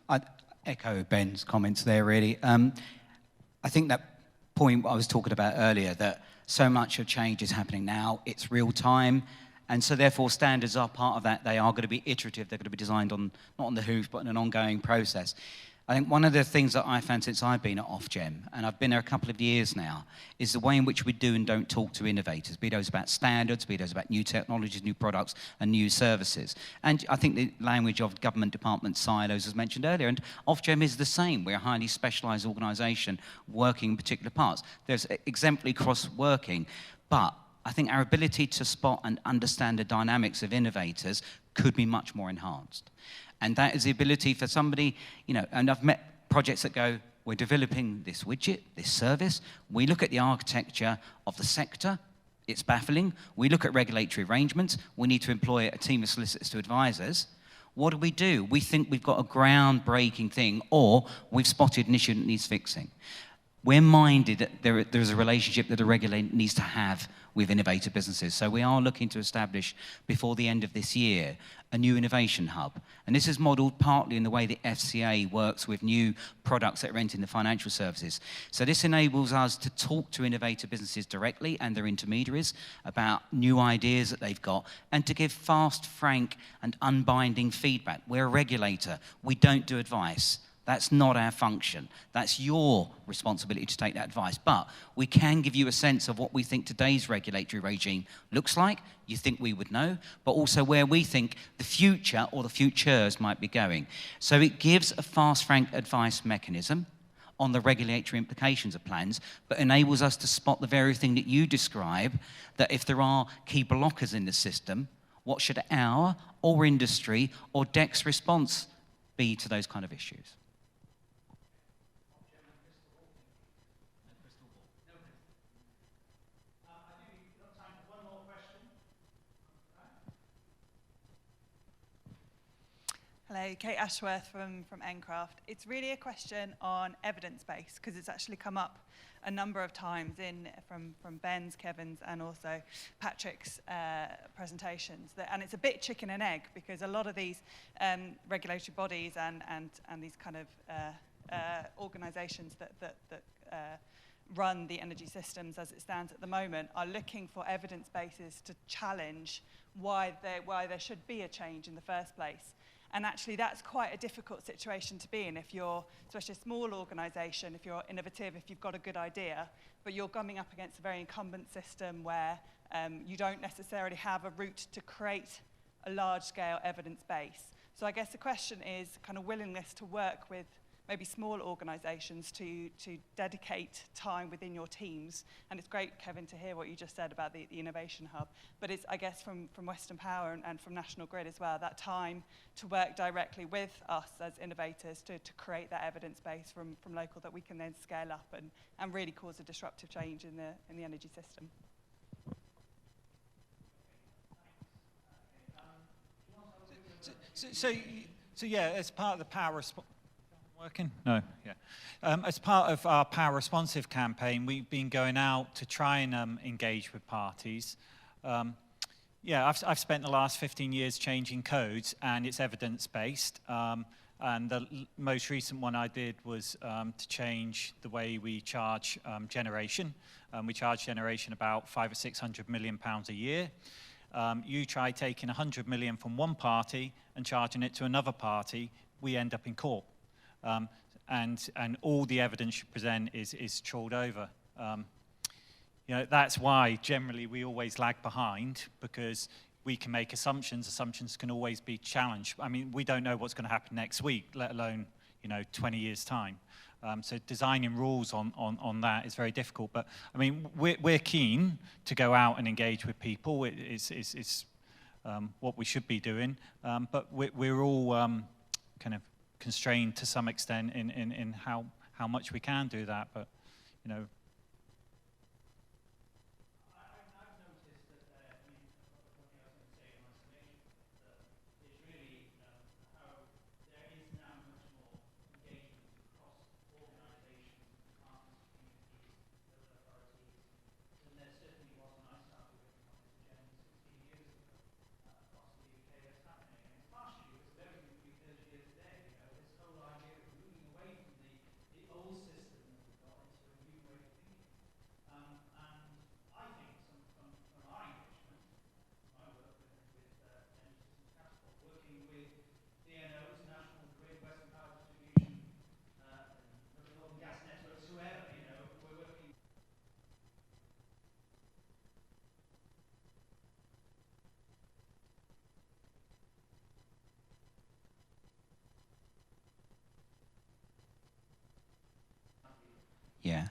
I'd echo Ben's comments there, really. I think that point I was talking about earlier, that so much of change is happening now, it's real time, and so therefore standards are part of that. They are going to be iterative, they're going to be designed on, not on the hoof, but in an ongoing process. I think one of the things that I found since I've been at Ofgem, and I've been there a couple of years now, is the way in which we do and don't talk to innovators, be those about standards, be those about new technologies, new products, and new services. And I think the language of government department silos was mentioned earlier, and Ofgem is the same. We're a highly specialised organisation working in particular parts. There's exemplary cross-working, but I think our ability to spot and understand the dynamics of innovators could be much more enhanced. And that is the ability for somebody, and I've met projects that go, we're developing this widget, this service. We look at the architecture of the sector. It's baffling. We look at regulatory arrangements. We need to employ a team of solicitors to advise us. What do? We think we've got a groundbreaking thing, or we've spotted an issue that needs fixing. we're minded that there's a relationship that a regulator needs to have with innovative businesses. So we are looking to establish, before the end of this year, a new innovation hub. And this is modelled partly in the way the FCA works with new products that are entering the financial services. So this enables us to talk to innovative businesses directly and their intermediaries about new ideas that they've got, and to give fast, frank, and unbinding feedback. We're a regulator. We don't do advice. That's not our function. That's your responsibility to take that advice. But we can give you a sense of what we think today's regulatory regime looks like. You think we would know, but also where we think the future or the futures might be going. So it gives a fast, frank advice mechanism on the regulatory implications of plans, but enables us to spot the very thing that you describe, that if there are key blockers in the system, what should our or industry or DEC's response be to those kind of issues? Hello, Kate Ashworth from Encraft. It's really a question on evidence base, because it's actually come up a number of times from Ben's, Kevin's, and also Patrick's presentations. And it's a bit chicken and egg, because a lot of these regulatory bodies and these kind of organisations that run the energy systems as it stands at the moment are looking for evidence bases to challenge why there should be a change in the first place. And actually, that's quite a difficult situation to be in if you're, especially a small organisation, if you're innovative, if you've got a good idea, but you're coming up against a very incumbent system where you don't necessarily have a route to create a large-scale evidence base. So I guess the question is kind of willingness to work with maybe small organisations to dedicate time within your teams. And it's great, Kevin, to hear what you just said about the Innovation Hub. But it's, I guess, from Western Power and from National Grid as well, that time to work directly with us as innovators to create that evidence base from local that we can then scale up and really cause a disruptive change in the energy system. So yeah, as part of the power response. Working? No, yeah. As part of our Power Responsive campaign, we've been going out to try and engage with parties. Yeah, I've spent the last 15 years changing codes, and it's evidence-based. And the most recent one I did was to change the way we charge generation. We charge generation about £500 or £600 million a year. You try taking 100 million from one party and charging it to another party, we end up in court. And all the evidence you present is trawled over. You know, that's why generally we always lag behind, because we can make assumptions. Assumptions can always be challenged. I mean, we don't know what's going to happen next week, let alone 20 years time. So designing rules on that is very difficult. But I mean, we're keen to go out and engage with people. It's what we should be doing. But we're all kind of constrained to some extent in how much we can do that, but I've noticed that I mean, what I was going to say in isolation, is really how there is now much more engagement across organisations, departments, communities, local authorities, than there certainly was when I started working on this agenda 16 years ago across the UK. That's happening, and it's partially because of everything we've heard here today. This whole idea of moving away from the old system that we've got into a new way of thinking. And I think from our engagement, I work with Energy Systems Capital, working with DNOs, National Grid, Western Power Distribution, Local Oil and Gas Networks, whoever, we're working. Yeah.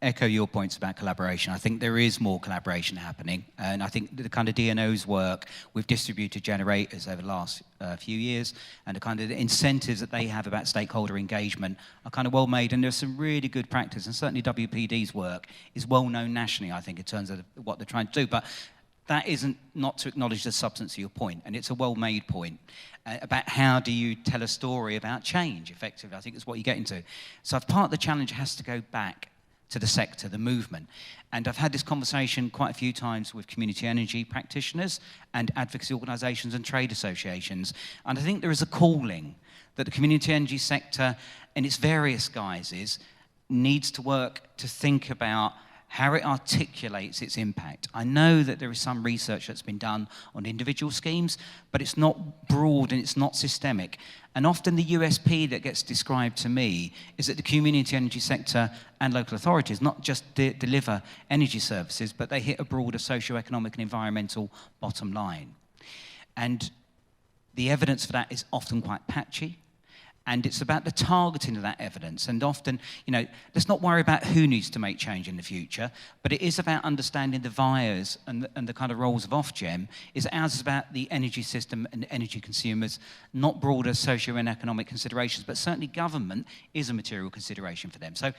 Echo your points about collaboration. I think there is more collaboration happening, and I think the kind of DNO's work with distributed generators over the last few years, and the kind of incentives that they have about stakeholder engagement are kind of well made, and there's some really good practice, and certainly WPD's work is well known nationally, I think, in terms of what they're trying to do. But that isn't not to acknowledge the substance of your point, and it's a well-made point about how do you tell a story about change effectively. I think that's what you get into. So part of the challenge has to go back to the sector, the movement. And I've had this conversation quite a few times with community energy practitioners and advocacy organisations and trade associations. And I think there is a calling that the community energy sector, in its various guises, needs to work to think about how it articulates its impact. I know that there is some research that's been done on individual schemes, but it's not broad and it's not systemic. And often the USP that gets described to me is that the community energy sector and local authorities not just deliver energy services, but they hit a broader socio-economic and environmental bottom line. And the evidence for that is often quite patchy. And it's about the targeting of that evidence. And often, let's not worry about who needs to make change in the future, but it is about understanding the buyers and the kind of roles of Ofgem. Ours is about the energy system and energy consumers, not broader socio and economic considerations, but certainly government is a material consideration for them. So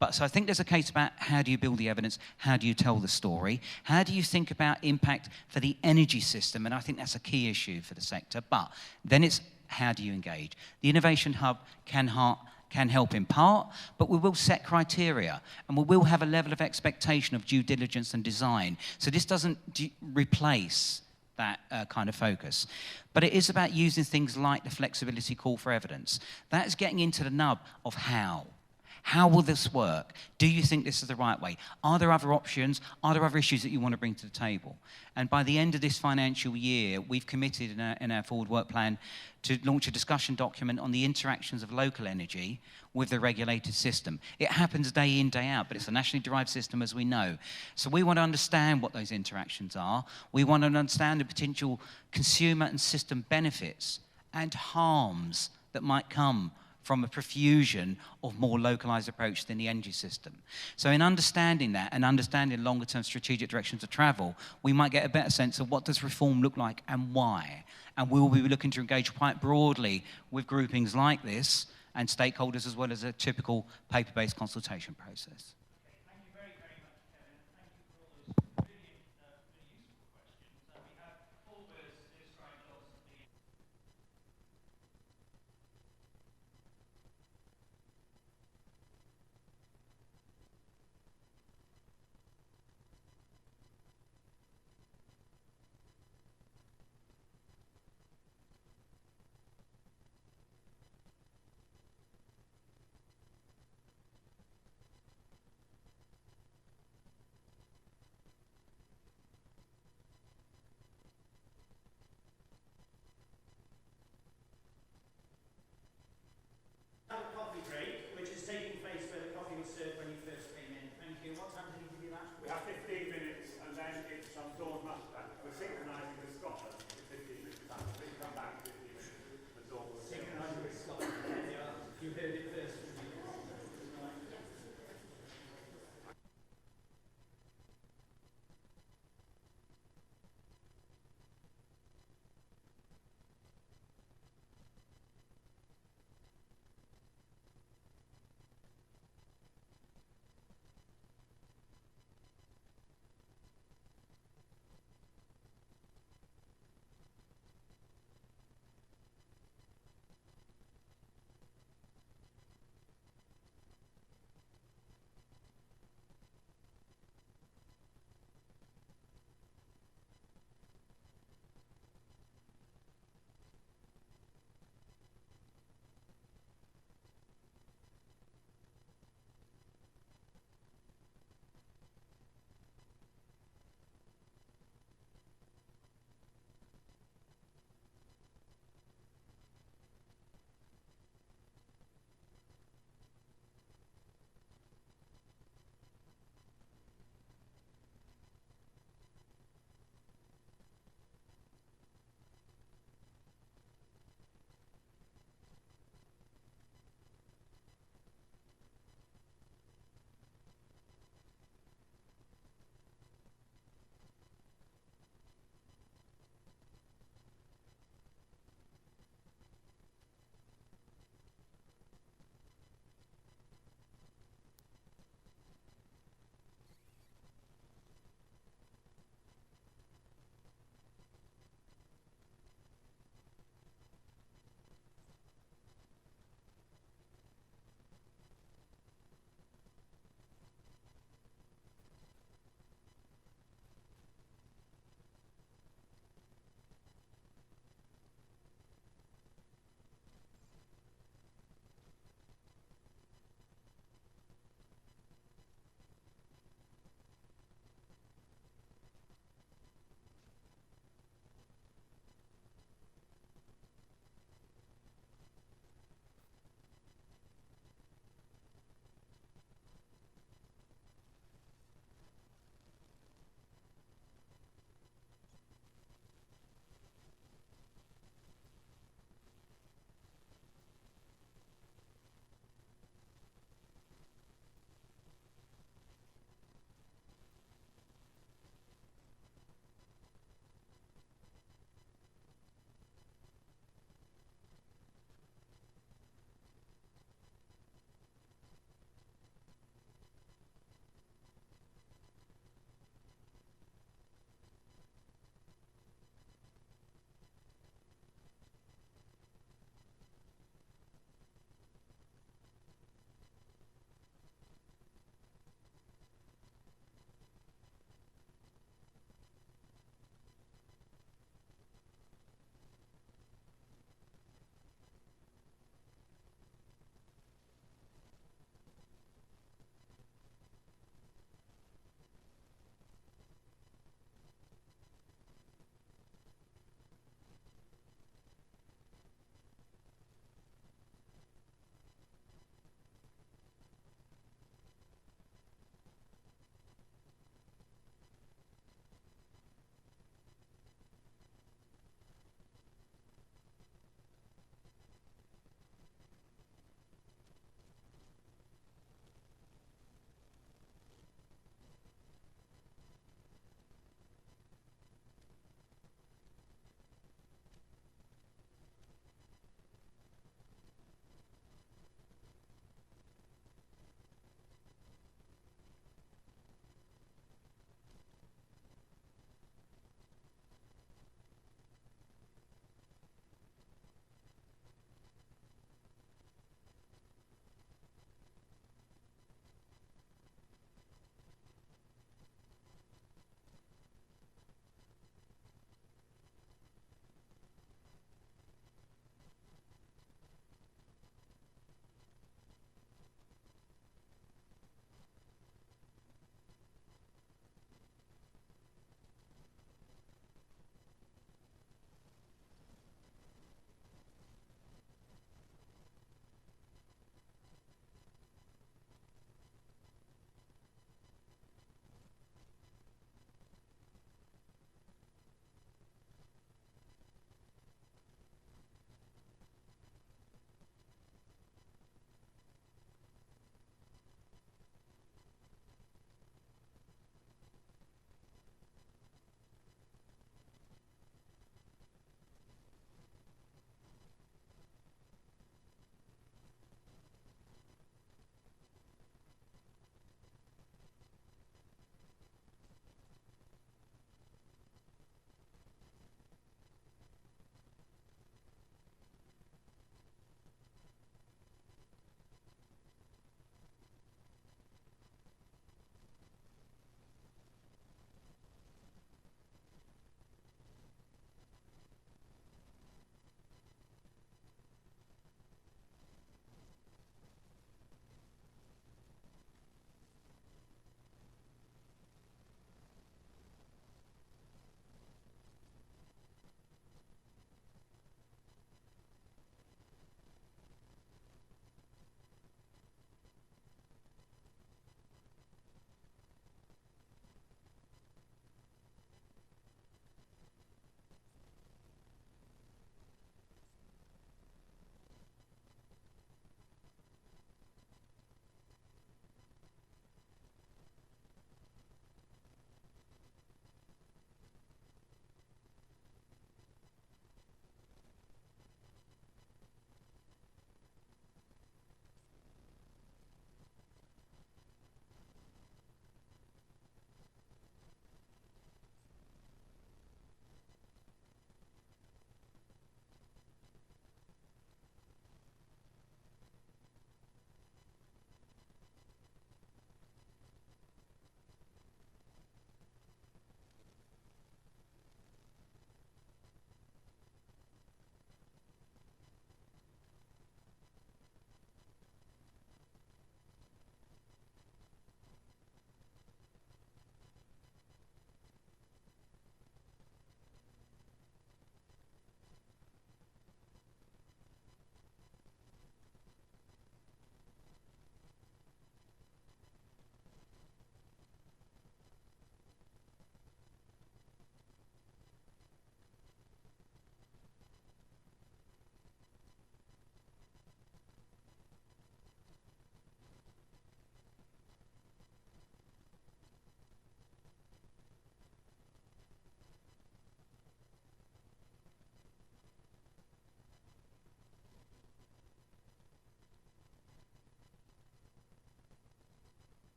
I think there's a case about how do you build the evidence, how do you tell the story, how do you think about impact for the energy system, and I think that's a key issue for the sector. But then it's how do you engage? The Innovation Hub can help in part, but we will set criteria and we will have a level of expectation of due diligence and design. So this doesn't replace that kind of focus. But it is about using things like the flexibility call for evidence. That is getting into the nub of how. How will this work? Do you think this is the right way? Are there other options? Are there other issues that you want to bring to the table? And by the end of this financial year, we've committed in our forward work plan to launch a discussion document on the interactions of local energy with the regulated system. It happens day in, day out, but it's a nationally derived system, as we know. So we want to understand what those interactions are. We want to understand the potential consumer and system benefits and harms that might come from a profusion of more localized approach than the energy system. So in understanding that and understanding longer term strategic directions of travel, we might get a better sense of what does reform look like and why. And we will be looking to engage quite broadly with groupings like this and stakeholders as well as a typical paper-based consultation process. Thank you very, very much, Kevin. Thank you for all those really, really useful questions. We have Paul's described lots of the coffee break, which is taking place where the coffee was served when you first came in. Thank you. What time did he give you that? We have 15 minutes and then it's some dawn must. We're synchronising